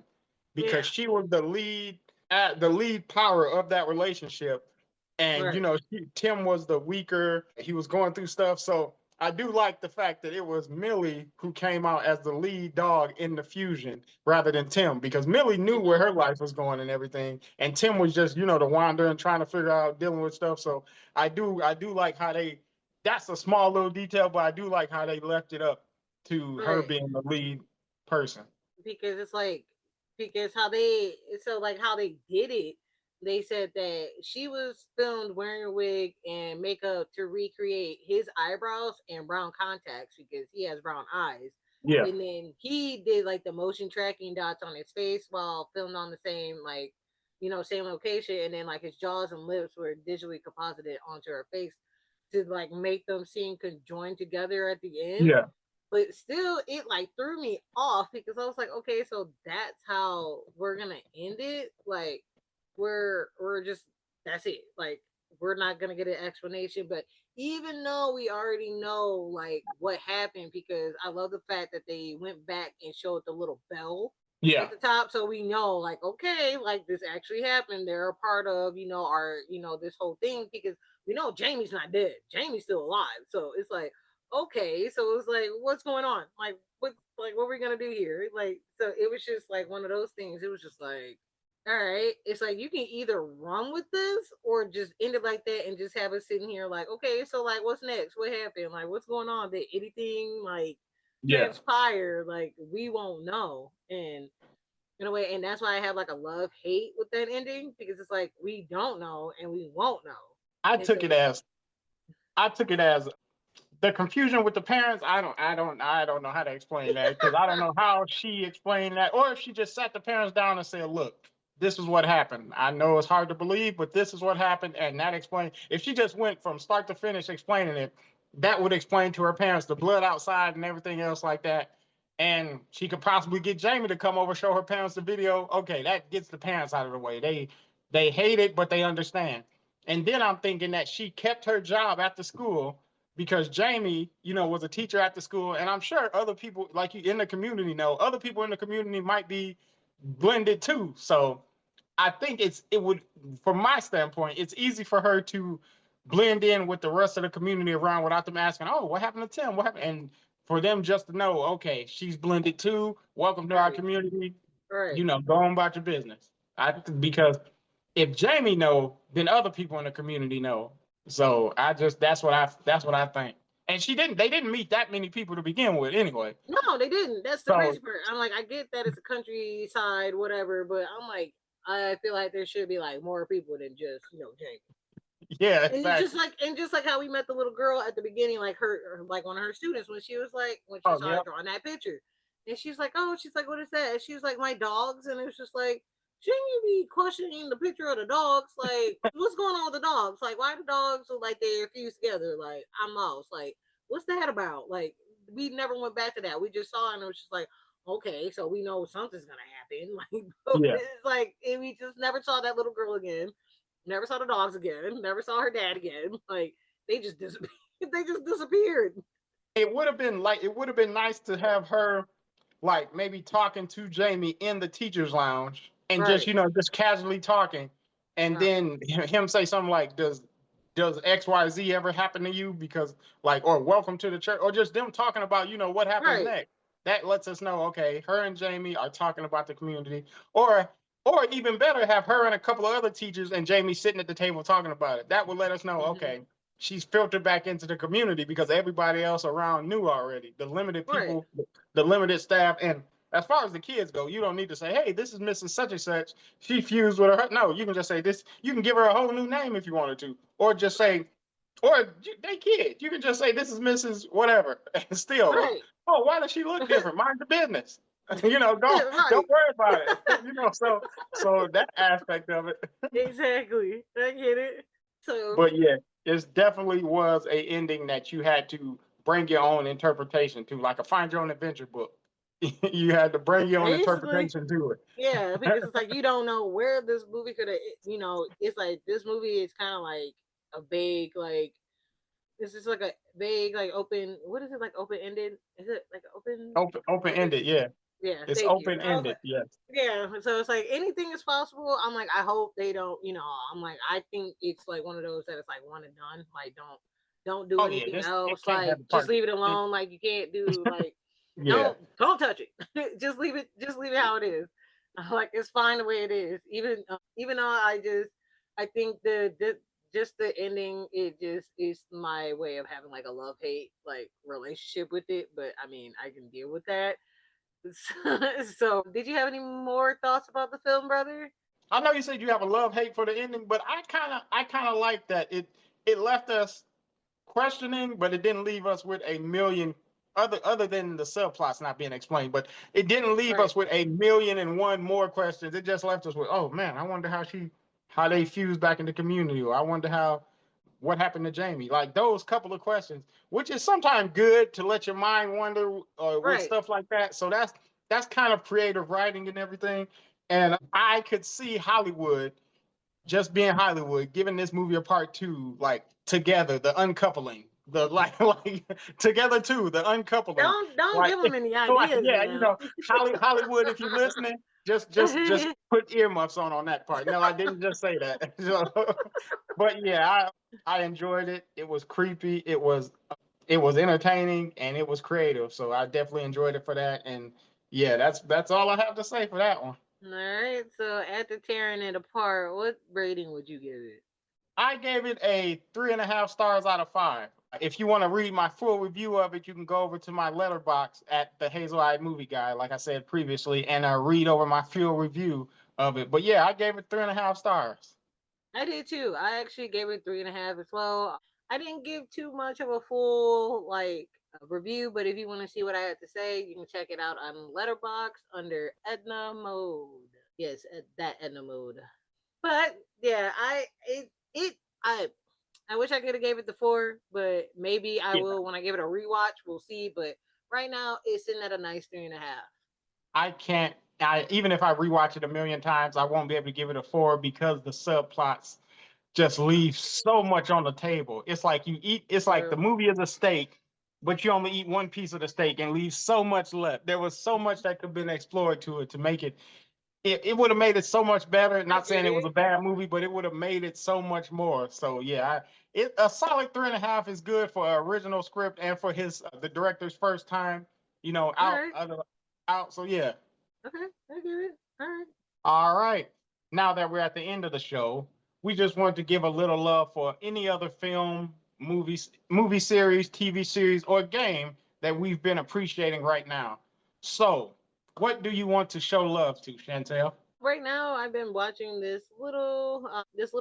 because Yeah. she was the lead power of that relationship. And Right. Tim was the weaker, he was going through stuff. So I do like the fact that it was Millie who came out as the lead dog in the fusion rather than Tim, because Millie knew where Mhm. her life was going and everything, and Tim was just, the wandering, trying to figure out dealing with stuff. So I do like how they. That's a small little detail, but I do like how they left it up to her Right. being the lead person. Because it's like because how they so like how they did it, they said that she was filmed wearing a wig and makeup to recreate his eyebrows and brown contacts because he has brown eyes, Yeah, and then he did like the motion tracking dots on his face while filmed on the same like same location, and then like his jaws and lips were digitally composited onto her face to like make them seem conjoined together at the end. yeah, But still it like threw me off because I was like, okay, so that's how we're gonna end it. Like we're just that's it. Like we're not gonna get an explanation. But even though we already know like what happened, because I love the fact that they went back and showed the little bell yeah, at the top, so we know like okay, like this actually happened. They're a part of our this whole thing because we know Jamie's not dead. Jamie's still alive. So it's like okay, so it was like, what's going on? What are we gonna do here? Like, so it was just like one of those things. It was just like, all right, it's like you can either run with this or just end it like that and just have us sitting here like, okay, so like, what's next? What happened? Like, what's going on? Did anything like yeah. transpire? Like, we won't know. And in a way, and that's why I have like a love hate with that ending because it's like we don't know and we won't know. I And took so it as I took it as the confusion with the parents. I don't know how to explain that, because I don't know how she explained that, or if she just sat the parents down and said, "Look, this is what happened. I know it's hard to believe, but this is what happened," and that explained. If she just went from start to finish explaining it, that would explain to her parents the blood outside and everything else like that. And she could possibly get Jamie to come over, show her parents the video. Okay, that gets the parents out of the way. They hate it, but they understand. And then I'm thinking that she kept her job at the school because Jamie, was a teacher at the school, and I'm sure other people like you in the community know other people in the community might be blended too. So I think it would, from my standpoint, it's easy for her to blend in with the rest of the community around without them asking, "Oh, what happened to Tim? What happened?" And for them just to know, okay, she's blended too. Welcome to our right, community. right. Go on about your business. Because if Jamie know, then other people in the community know. So that's what I think. And they didn't meet that many people to begin with anyway. No, they didn't. That's the So crazy part. I'm like, I get that it's a countryside, whatever, but I'm like, I feel like there should be like more people than just Jamie. yeah, And it's just exactly. like, how we met the little girl at the beginning, like like one of her students, when she was like, when she Oh saw her yeah, drawing that picture, and she's like, oh, she's like, what is that? And she was like, my dogs, and it was just like, shouldn't you be questioning the picture of the dogs? Like, what's going on with the dogs? Like, why the dogs look like they're fused together? Like, I'm lost. Like, what's that about? Like, we never went back to that. We just saw it and it was just like, okay, so we know something's gonna happen. Like, but yeah. it's like, and we just never saw that little girl again. Never saw the dogs again. Never saw her dad again. Like they just disappeared. They just disappeared. It would have been nice to have her like maybe talking to Jamie in the teachers lounge and just Right. just casually talking, and Right. then him say something like, does XYZ ever happen to you? Because like, or welcome to the church, or just them talking about what happens Right. next. That lets us know, okay, her and Jamie are talking about the community. Or even better, have her and a couple of other teachers and Jamie sitting at the table talking about it. That would let us know, Mm-hmm. okay, she's filtered back into the community because everybody else around knew already. The limited Right. people, the limited staff, and as far as the kids go, you don't need to say, "Hey, this is Mrs. Such and Such. She fused with her." No, you can just say this. You can give her a whole new name if you wanted to, or just Right. say, or they kid. You can just say, "This is Mrs. Whatever," and still, Right. oh, why does she look different? Mind your business. Don't Right. don't worry about it. So that aspect of it. Exactly. I get it. So But yeah, it definitely was a ending that you had to bring your own interpretation to, like a find your own adventure book. You had to bring your own basically, interpretation to yeah, it. because it's like you don't know where this movie could have. It's like this movie is kind of like a vague like. This is like a vague like open. What is it like open ended? Is it like Open open? ended, yeah. Yeah, It's thank you. open I was ended, like, yes. yeah. So it's like anything is possible. I'm like, I hope they don't. I'm like, I think it's like one of those that it's like one and done. Like, don't. Don't do Oh yeah, anything this it else. can't have Like the just part. leave it It, alone. Like you can't do like yeah, don't touch it. Just leave it. Just leave it how it is. Like it's fine the way it is. Even though I think the just the ending, it just is my way of having like a love hate like relationship with it. But I mean, I can deal with that. So, did you have any more thoughts about the film, brother? I know you said you have a love hate for the ending, but I kind of like that it left us questioning, but it didn't leave us with a million other than the subplots not being explained. But it didn't leave Right. us with a million and one more questions. It just left us with, oh man, I wonder how they fused back in the community, or I wonder how what happened to Jamie. Like those couple of questions, which is sometimes good to let your mind wander with Right. stuff like that. So that's kind of creative writing and everything. And I could see Hollywood just being Hollywood, giving this movie a part two, like together, the uncoupling, the like together too, the uncoupling, Don't like give them any like ideas yeah, now. Hollywood, if you're listening, just put earmuffs on that part. No, I didn't just say that. So, but yeah, I enjoyed it. It was creepy. It was entertaining and it was creative. So I definitely enjoyed it for that. And yeah, that's all I have to say for that one. All right. So after tearing it apart, what rating would you give it? I gave it a 3.5 stars out of 5. If you want to read my full review of it, you can go over to my letterbox at the Hazel Eyed Movie Guy, like I said previously, and read over my full review of it. But yeah, I gave it 3.5 stars. I did too. I actually gave it 3.5 as well. I didn't give too much of a full like review, but if you want to see what I had to say, you can check it out on Letterbox under Edna Mode. Yes, that Edna Mode. But yeah, I I wish I could have gave it the 4, but maybe I Yeah, will when I give it a rewatch. We'll see. But right now, it's sitting at a nice 3.5. I can't. I even if I rewatch it a million times, I won't be able to give it a 4 because the subplots just leave so much on the table. It's like you eat. It's like the True. movie is a steak, but you only eat one piece of the steak and leave so much left. There was so much that could have been explored to it to make it would have made it so much better. I Not saying get it was it. a bad movie, but it would have made it so much more. So yeah, a solid 3.5 is good for an original script and for his the director's first time, All right. out. So yeah. Okay. I get it. All right. All right. Now that we're at the end of the show, we just want to give a little love for any other film, movie series, TV series, or game that we've been appreciating right now. So, what do you want to show love to, Chantel? Right now, I've been watching this little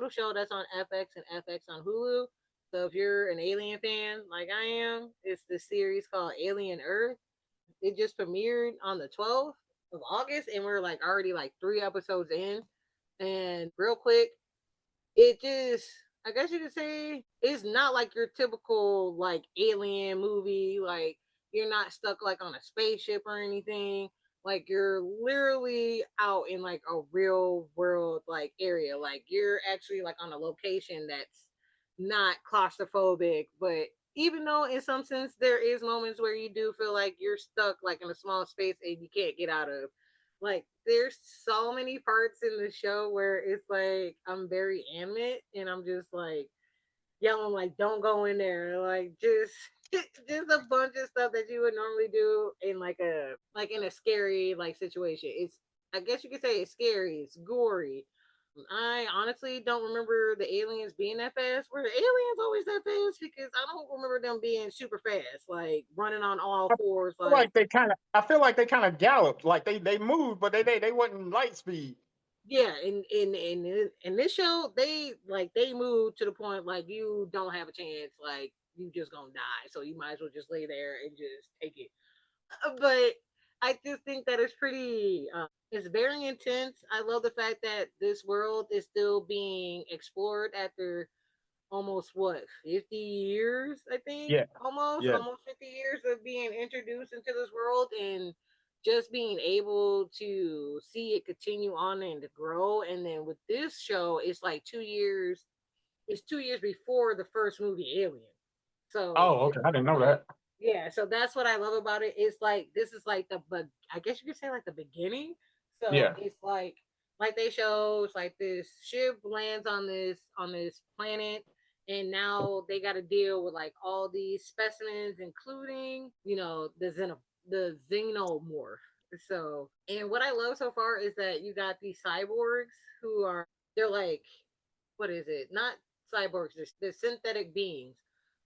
show that's on FX and FX on Hulu. So if you're an Alien fan like I am, it's the series called Alien Earth. It just premiered on the 12th of August, and we're like already like 3 episodes in. And real quick, it just I guess you could say it's not like your typical like alien movie. Like you're not stuck like on a spaceship or anything. Like you're literally out in like a real world like area. Like you're actually like on a location that's not claustrophobic, but even though in some sense there is moments where you do feel like you're stuck like in a small space and you can't get out of, like there's so many parts in the show where it's like I'm very animate and I'm just like yelling like don't go in there, like just just a bunch of stuff that you would normally do in like in a scary like situation. It's, I guess you could say it's scary, it's gory. I honestly don't remember the aliens being that fast. Were the aliens always that fast? Because I don't remember them being super fast, like running on all fours. Like, I feel like they kind of galloped, like they moved, but they wasn't light speed. yeah, in this show, they move to the point like you don't have a chance, like you just gonna die. So you might as well just lay there and just take it. But I just think that it's pretty. It's very intense. I love the fact that this world is still being explored after almost what 50 years, I think, Yeah, almost yeah. almost 50 years of being introduced into this world, and just being able to see it continue on and to grow. And then with this show, it's like 2 years, it's 2 years before the first movie Alien. So Oh, this okay. I is didn't know like, that. yeah, so that's what I love about it. It's like this is like but I guess you could say like the beginning. So Yeah. it's like they show it's like this ship lands on this planet, and now they got to deal with like all these specimens, including the xenomorph. So, and what I love so far is that you got these cyborgs who are they're like, what is it? Not cyborgs, they're synthetic beings.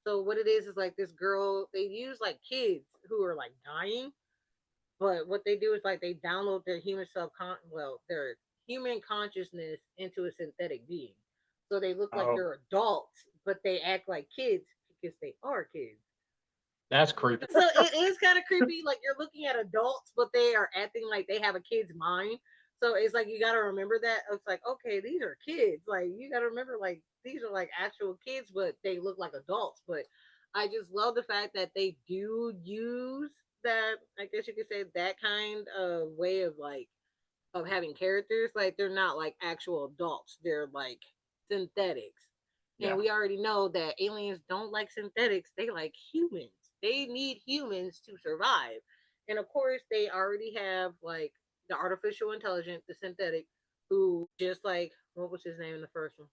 So what it is like this girl, they use like kids who are like dying, but what they do is like they download their their human consciousness into a synthetic being. So they look like Oh, they're adults, but they act like kids because they are kids. that's creepy. So it is kind of creepy. Like you're looking at adults, but they are acting like they have a kid's mind. So it's like you got to remember that. It's like, okay, these are kids. Like you got to remember, like these are like actual kids, but they look like adults. But I just love the fact that they do use that. I guess you could say that kind of way of like of having characters. Like they're not like actual adults. They're like synthetics. And Yeah. we already know that aliens don't like synthetics. They like humans. They need humans to survive. And of course, they already have like the artificial intelligence, the synthetic, who just like what was his name in the first one?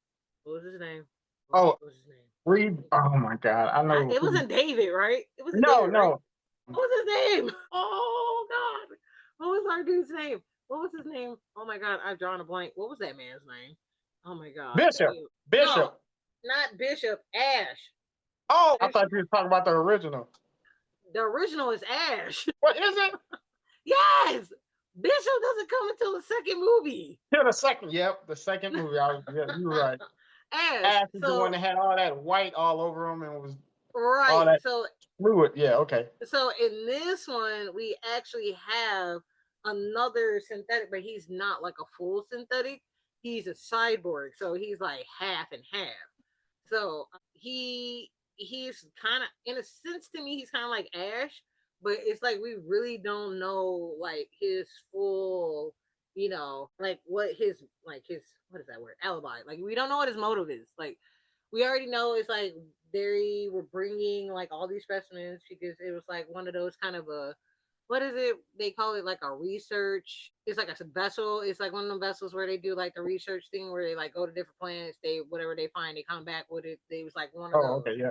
What was his name? Oh, What was his name? Brie. Oh my God. I know. It wasn't David, right? It wasn't No, David, right? no. What was his name? Oh God, what was our dude's name? What was his name? Oh my God, I've drawn a blank. What was that man's name? Oh my God. Bishop. No, Bishop. not Bishop. Ash. Oh, I Ash. thought you were talking about the original. The original is Ash. What is it? Yes, Bishop doesn't come until the second movie. Yeah, the second. Yep, the second movie. Yeah, you're right. Ash. Ash is the one So that had all that white all over him and was all right. that fluid. Yeah, okay. So in this one, we actually have another synthetic, but he's not like a full synthetic. He's a cyborg, so he's like half and half. So he's kind of, in a sense, to me, he's kind of like Ash, but it's like we really don't know like his full, like what his what is that word, alibi. Like we don't know what his motive is. Like we already know it's like they were bringing like all these specimens because it was like one of those kind of a, what is it? They call it like a research. It's like a vessel. It's like one of them vessels where they do like the research thing where they like go to different planets. They whatever they find, they come back with it. They was like one of Oh, those. okay, yeah.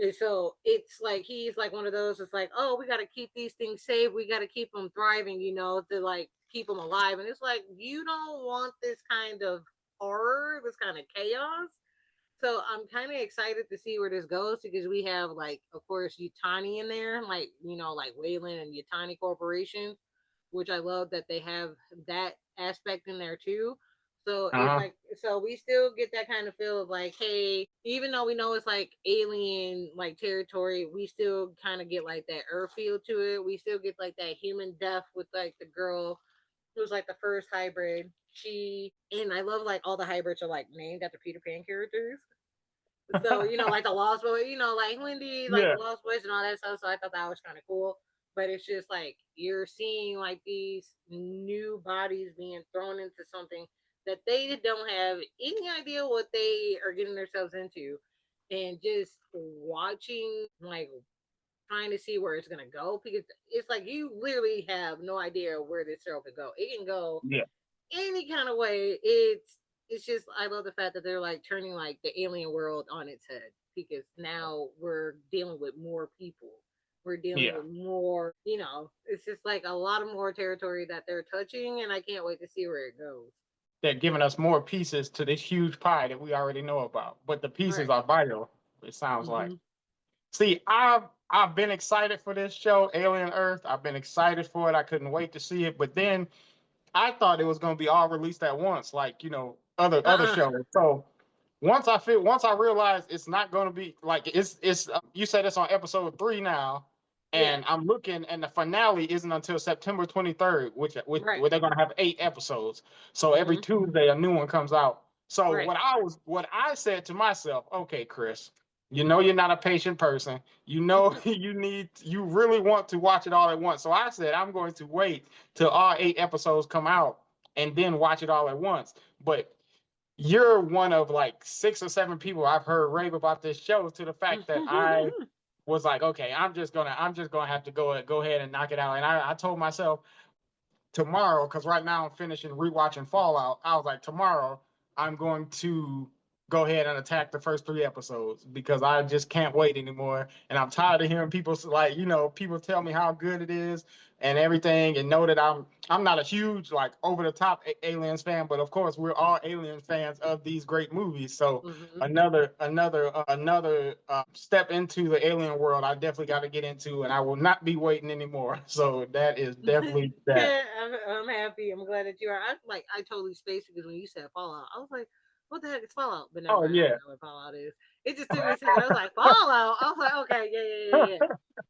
And so it's like he's like one of those. It's like, oh, we got to keep these things safe. We got to keep them thriving. To like keep them alive. And it's like you don't want this kind of horror, this kind of chaos. So I'm kind of excited to see where this goes because we have like, of course, Yutani in there, like like Wayland and Yutani Corporation, which I love that they have that aspect in there too. So it's Uh-huh. like, so we still get that kind of feel of like, hey, even though we know it's like alien like territory, we still kind of get like that Earth feel to it. We still get like that human death with like the girl who's like the first hybrid. And I love like all the hybrids are like named after Peter Pan characters. So, like the Lost Boys, like Wendy, like Yeah. the Lost Boys and all that stuff. So I thought that was kind of cool. But it's just like you're seeing like these new bodies being thrown into something that they don't have any idea what they are getting themselves into. And just watching, like trying to see where it's going to go because it's like you literally have no idea where this show could go. It can go Yeah. any kind of way. It's just I love the fact that they're like turning like the alien world on its head because now we're dealing with more people. We're dealing Yeah. with more, it's just like a lot of more territory that they're touching, and I can't wait to see where it goes. They're giving us more pieces to this huge pie that we already know about. But the pieces Right. are vital, it sounds like. Mm-hmm. See, I've been excited for this show, Alien Earth. I've been excited for it. I couldn't wait to see it. But then I thought it was gonna be all released at once, like other Uh-uh. shows. So once I realized it's not gonna be like it's you said it's on episode 3 now, Yeah. and I'm looking, and the finale isn't until September 23rd, which Right. where they're gonna have 8 episodes. So every Mm-hmm. Tuesday a new one comes out. So Right. what I said to myself, okay, Chris, you know you're not a patient person. You know you really want to watch it all at once. So I said I'm going to wait till all 8 episodes come out and then watch it all at once. But you're one of like 6 or 7 people I've heard rave about this show to the fact that I was like, okay, I'm just gonna have to go ahead and knock it out. And I told myself tomorrow, because right now I'm finishing rewatching Fallout. I was like, tomorrow I'm going to go ahead and attack the first 3 episodes because I just can't wait anymore. And I'm tired of hearing people like, people tell me how good it is and everything, and know that I'm not a huge like over the top Aliens fan, but of course we're all Alien fans of these great movies. So Hmm. another step into the alien world I definitely got to get into, and I will not be waiting anymore. So that is definitely that. Yeah, I'm happy. I'm glad that you are. I totally spaced it because when you said Fallout, I was like, "What the heck is Fallout?" But never Oh mind, I yeah. know what Fallout is. It just took me a second. I was like, "Fallout." I was like, "Okay, yeah, yeah, yeah, yeah."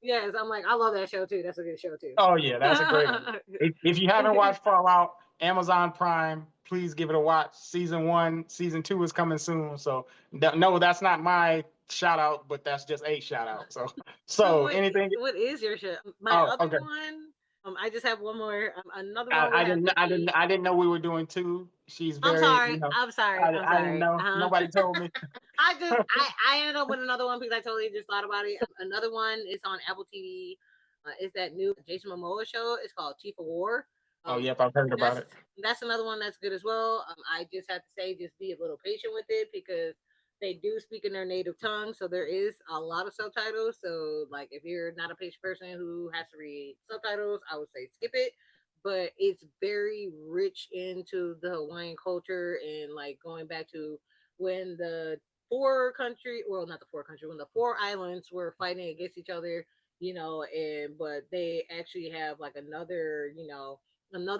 Yes, I'm like, I love that show too. That's a good show too. Oh yeah, that's a great one. If you haven't watched Fallout, Amazon Prime, please give it a watch. Season 1, season 2 is coming soon. So no, that's not my shout out, but that's just a shout out. So So so anything. what is your show? My Oh, other okay. one. I just have one more. Another I, one would I have didn't to be. I didn't know we were doing two. She's I'm very, sorry. I'm sorry. I I'm I didn't sorry. know. Nobody told me. I ended up with another one because I totally just thought about it. Another one is on Apple TV. It's that new Jason Momoa show. It's called Chief of War. Oh Um, yep, I've heard about that's it. that's another one that's good as well. I just have to say, just be a little patient with it because they do speak in their native tongue, so there is a lot of subtitles. So, like, if you're not a patient person who has to read subtitles, I would say skip it. But it's very rich into the Hawaiian culture and like going back to when the well, not the four country, when the four islands were fighting against each other, and but they actually have like another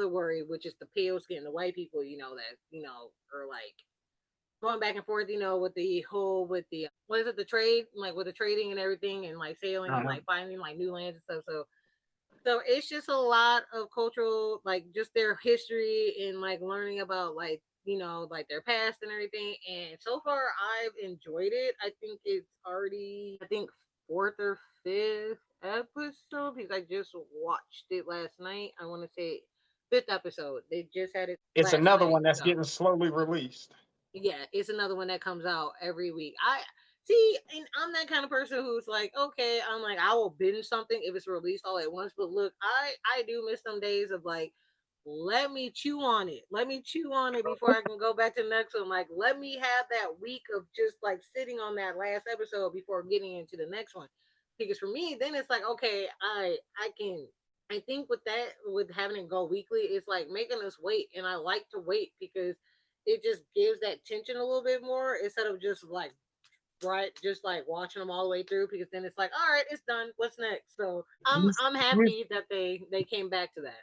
worry, which is the pale skin, the white people, that are like going back and forth, with the whole with the what is it, the trade, like with the trading and everything, and like sailing and Uh-huh. like finding like new lands and stuff. So it's just a lot of cultural, like just their history and like learning about like like their past and everything. And so far, I've enjoyed it. I think it's already, I think, fourth or fifth episode because I just watched it last night. I want to say fifth episode. They just had it It's last another night. one that's So getting slowly released. yeah, it's another one that comes out every week. I see, and I'm that kind of person who's like, okay, I'm like, I will binge something if it's released all at once. But look, I do miss some days of like, let me chew on it. Let me chew on it before I can go back to the next one. Like, let me have that week of just like sitting on that last episode before getting into the next one. Because for me, then it's like, okay, I can. I think with that, with having it go weekly, it's like making us wait, and I like to wait because it just gives that tension a little bit more instead of just like just like watching them all the way through because then it's like, all right, it's done, what's next? So You, I'm you, happy that they came back to that.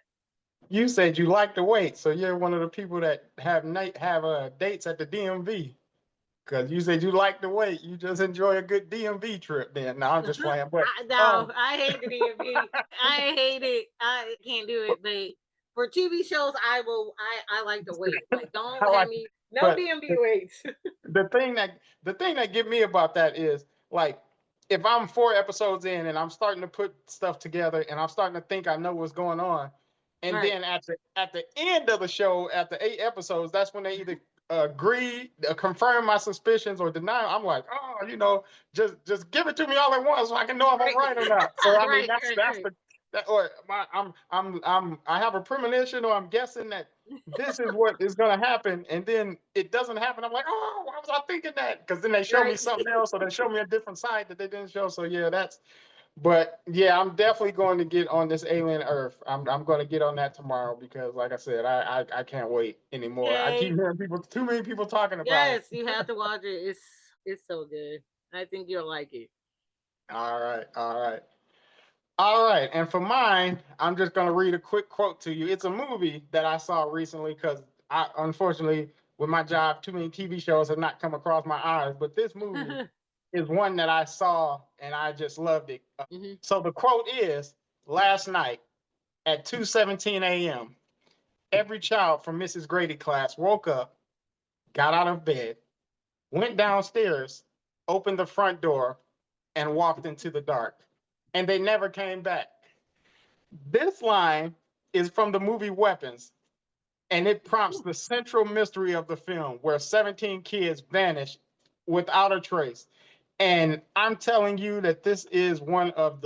you said you like to wait, so you're one of the people that have dates at the DMV. Because you said you like to wait. You just enjoy a good DMV trip then. No, I'm just playing. But No, I hate the DMV. I hate it. I can't do it. But for TV shows, I like to wait. Like, I don't have like me no but DMV waits. the thing that get me about that is like if I'm 4 episodes in and I'm starting to put stuff together and I'm starting to think I know what's going on, and Right. then at the end of the show, at the 8 episodes, that's when they either agree, confirm my suspicions, or deny. I'm like, oh, just give it to me all at once so I can know if I'm Right. right or not. So I mean, Right. that's Right. that's Right. the that or my, I have a premonition or I'm guessing that this is what is going to happen, and then it doesn't happen. I'm like, oh, why was I thinking that? Because then they show me Right. something else, or they show me a different side that they didn't show. So yeah, but yeah, I'm definitely going to get on this alien Earth. I'm going to get on that tomorrow because, like I said, I can't wait anymore. I keep Okay. hearing too many people talking about it. Yes, you have to watch it. It's so good. I think you'll like it. All right, all right. All right, and for mine, I'm just going to read a quick quote to you. It's a movie that I saw recently because unfortunately, with my job, too many TV shows have not come across my eyes. But this movie is one that I saw and I just loved it. Hmm. So the quote is: Last night at 2:17 a.m., every child from Mrs. Grady class woke up, got out of bed, went downstairs, opened the front door, and walked into the dark. And they never came back. This line is from the movie Weapons, and it prompts the central mystery of the film, where 17 kids vanish without a trace. And I'm telling you that this is one of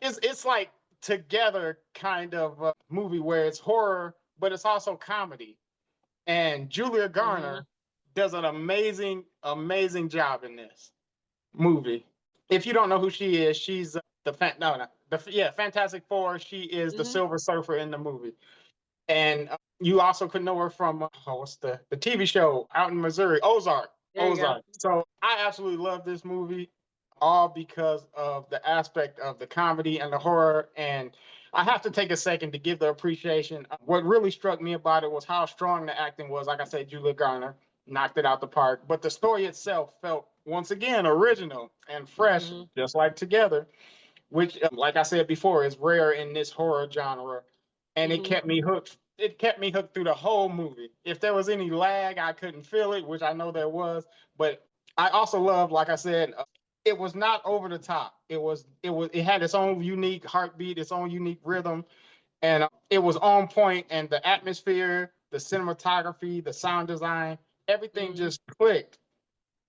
it's like together kind of movie where it's horror, but it's also comedy. And Julia Hmm. Garner does an amazing amazing job in this movie. If you don't know who she is, she's the fan, no, no, the yeah, Fantastic Four. She is the Hmm. Silver Surfer in the movie, and you also could know her from what's the TV show out in Missouri, Ozark. There you go. Ozark. So I absolutely love this movie, all because of the aspect of the comedy and the horror. And I have to take a second to give the appreciation. What really struck me about it was how strong the acting was. Like I said, Julia Garner knocked it out the park. But the story itself felt once again original and fresh, Hmm. just like Together, which, like I said before, is rare in this horror genre. And it Hmm. kept me hooked. It kept me hooked through the whole movie. If there was any lag, I couldn't feel it, which I know there was. But I also love, like I said, it was not over the top. It had its own unique heartbeat, its own unique rhythm, and it was on point. And the atmosphere, the cinematography, the sound design, everything Hmm. just clicked.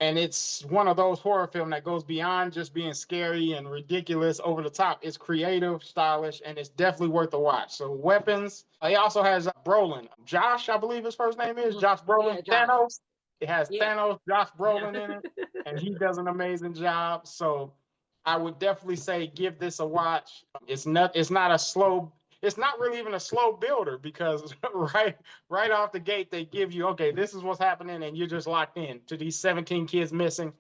And it's one of those horror films that goes beyond just being scary and ridiculous over the top. It's creative, stylish, and it's definitely worth a watch. So Weapons. It also has Brolin, Josh, I believe his first name is Hmm. Josh Brolin. Yeah, Josh. Thanos. It has Yeah. Thanos, Josh Yeah. Brolin in it, and he does an amazing job. So I would definitely say give this a watch. It's not a slow. It's not really even a slow builder because right off the gate they give you, okay, this is what's happening, and you're just locked in to these 17 kids missing.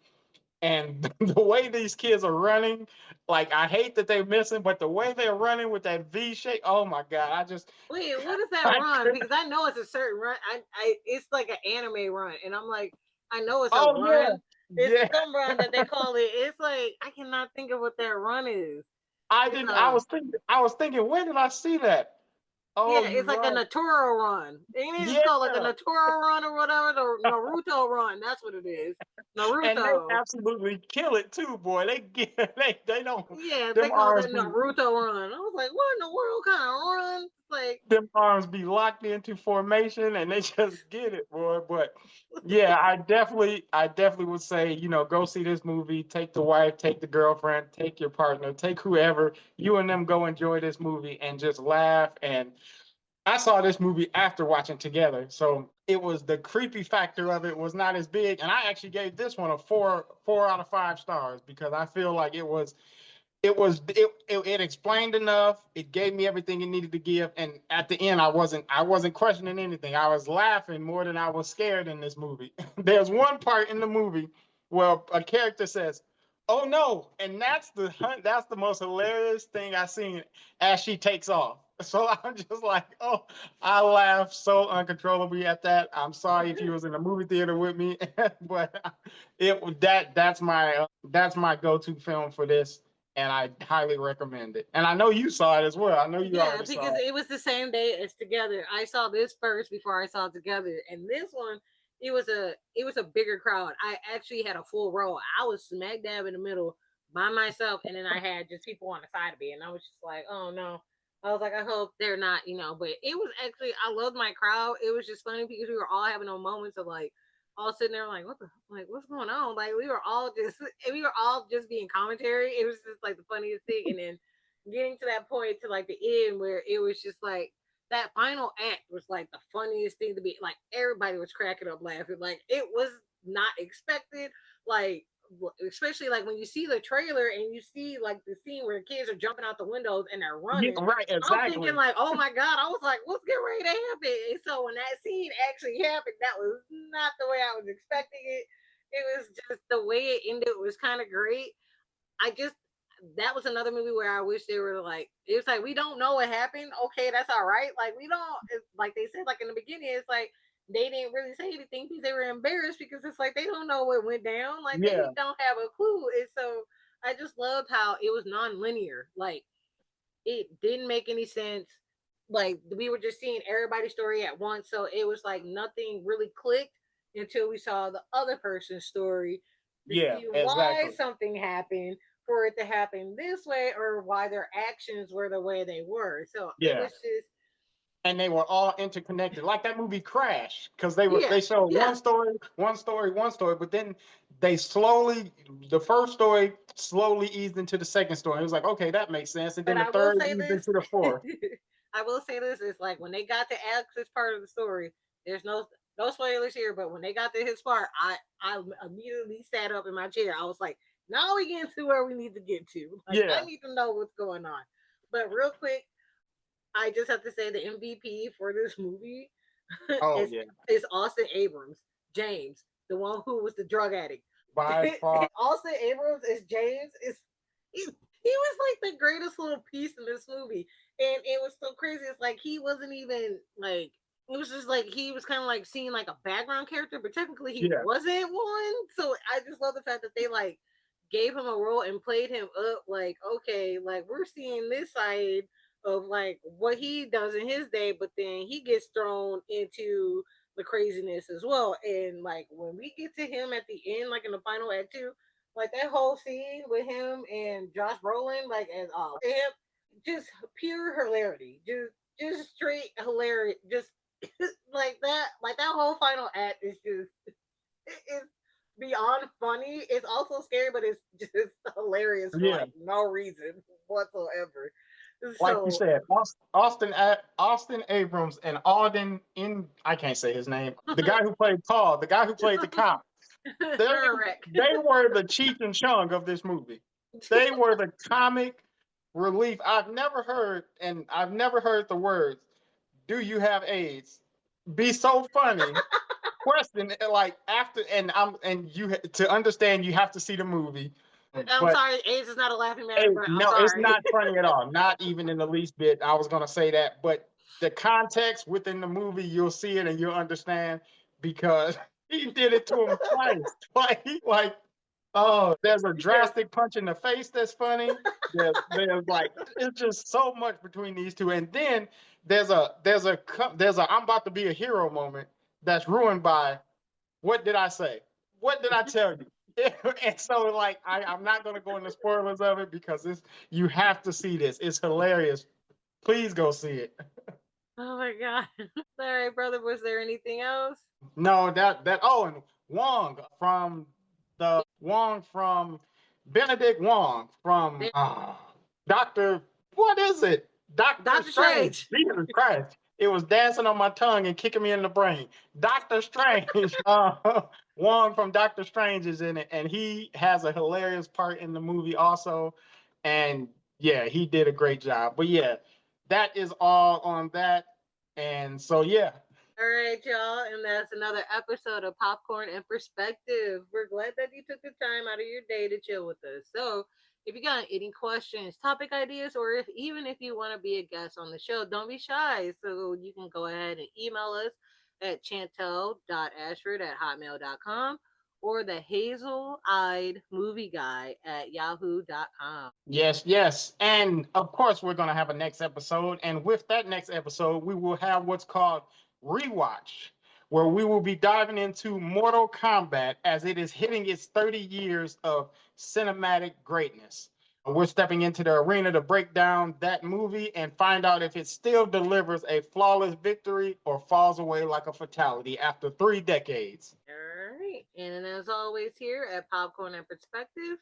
And the way these kids are running, like I hate that they're missing, but the way they're running with that V shape, oh my god, Wait, what is that I run? could, Because I know it's a certain run. It's like an anime run, and I'm like, I know it's a oh run. It's yeah, some run that they call it. It's like I cannot think of what that run is. I It's didn't. I was thinking, where did I see that? Oh, yeah, you're it's like a right. Naturo run. Ain't it? It's Yeah, called like a Naturo run or whatever. The Naruto run. That's what it is. and they Naruto. absolutely kill it too, boy. They get they don't. Yeah, they Them call arms it be Naruto run. I was like, what in the world kind of run? It's like, them arms be locked into formation and they just get it, boy. But yeah, I definitely would say, go see this movie, take the wife, take the girlfriend, take your partner, take whoever, you and them go enjoy this movie and just laugh. And I saw this movie after watching Together. So it was the creepy factor of it was not as big. And I actually gave this one a four out of 5 stars because I feel like it explained enough. It gave me everything it needed to give, and at the end, I wasn't questioning anything. I was laughing more than I was scared in this movie. There's one part in the movie where a character says, "Oh no," and that's the most hilarious thing I've seen as she takes off. So I'm just like, oh, I laughed so uncontrollably at that. I'm sorry if you was in the movie theater with me, but that's my go-to film for this, and I highly recommend it. And I know you saw it as well. I know you yeah, already because saw it. it was the same day as Together. I saw this first before I saw Together, and this one, it was a bigger crowd. I actually had a full row. I was smack dab in the middle by myself, and then I had just people on the side of me, and I was just like, oh no. I was like, I hope they're not, but it was actually, I loved my crowd. It was just funny because we were all having those moments of like, all sitting there like, what's going on? Like we were all just being commentary. It was just like the funniest thing, and then getting to that point to like the end where it was just like that final act was like the funniest thing to be like everybody was cracking up laughing like it was not expected like especially like when you see the trailer and you see like the scene where the kids are jumping out the windows and they're Yeah, running. right, I'm thinking exactly. like, oh my god, I was like, what's getting ready to happen? And so when that scene actually happened, that was not the way I was expecting it. It was just the way it ended was kind of great. I just that was another movie where I wish they were like it was like we don't know what happened. Okay, that's all right. Like we don't like they said like in the beginning, it's like they didn't really say anything because they were embarrassed because it's like they don't know what went down. Like they Yeah, don't have a clue. And so I just loved how it was non-linear. Like it didn't make any sense. Like we were just seeing everybody's story at once. So it was like nothing really clicked until we saw the other person's story to yeah, see why exactly. something happened for it to happen this way or why their actions were the way they were. So it Yeah, was just and they were all interconnected, like that movie Crash, because they were yeah, they showed yeah. one story, but then they slowly, the first story slowly eased into the second story. It was like, okay, that makes sense, and then But the I will third say eased this. into the fourth. I will say this is like when they got to Alex's part of the story, there's no No spoilers here, but when they got to his part, I immediately sat up in my chair. I was like, now we get to where we need to get to. Like, I Yeah. need to know what's going on. But real quick, I just have to say the MVP for this movie Oh is yeah. is Austin Abrams, James, the one who was the drug addict. By far. Austin Abrams is James is he was like the greatest little piece in this movie, and it was so crazy. It's like he wasn't even like it was just like he was kind of like seeing like a background character, but technically he Yeah. wasn't one. So I just love the fact that they like gave him a role and played him up like okay, like we're seeing this side of like what he does in his day, but then he gets thrown into the craziness as well. And like when we get to him at the end, like in the final act two, like that whole scene with him and Josh Brolin, like as him, just pure hilarity, just straight hilarious, just like that whole final act is just it's beyond funny. It's also scary, but it's just hilarious for Yeah. like no reason whatsoever. Like you So said, Austin Abrams and Alden in I can't say his name. The guy who played Paul, the guy who played the cop. They correct. they were the Cheech and Chong of this movie. They were the comic relief. I've never heard the words, "Do you have AIDS?" be so funny. Question like after and to understand you have to see the movie. I'm But sorry, AIDS is not a laughing matter, hey, but I'm no, it's sorry. not funny at all. Not even in the least bit. I was gonna say that, but the context within the movie, you'll see it and you'll understand because he did it to him twice. Like, oh, there's a Yes. drastic punch in the face that's funny. There's like it's just so much between these two, and then there's a I'm about to be a hero moment that's ruined by what did I say? What did I tell you? And so like I'm not gonna go into spoilers of it because it's you have to see this. It's hilarious. Please go see it. Oh my god. All right, brother. Was there anything else? No, that oh and Wong from Benedict Wong from Doctor what is it? Doctor Doctor Strange. Strange. Jesus Christ. It was dancing on my tongue and kicking me in the brain. Doctor Strange. Wong from Doctor Strange is in it, and he has a hilarious part in the movie also. And yeah, he did a great job. But yeah, that is all on that. And so yeah. All right, y'all, and that's another episode of Popcorn and Perspective. We're glad that you took the time out of your day to chill with us. So, if you got any questions, topic ideas, or if you want to be a guest on the show, don't be shy. So you can go ahead and email us at chantel.ashford@hotmail.com or the hazel-eyed movie guy at yahoo.com. Yes, yes. And of course, we're going to have a next episode. And with that next episode, we will have what's called Rewatch, where we will be diving into Mortal Kombat as it is hitting its 30 years of cinematic greatness. We're stepping into the arena to break down that movie and find out if it still delivers a flawless victory or falls away like a fatality after 3 decades. All right. And as always, here at Popcorn and Perspective,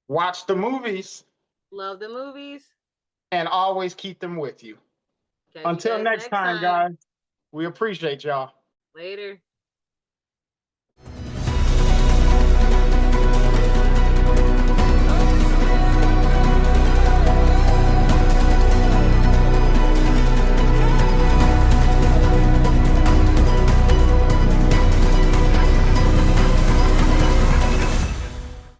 Watch the movies love the movies. and always keep them with you. Catch you Until guys next next time, time. guys, we appreciate y'all. Later.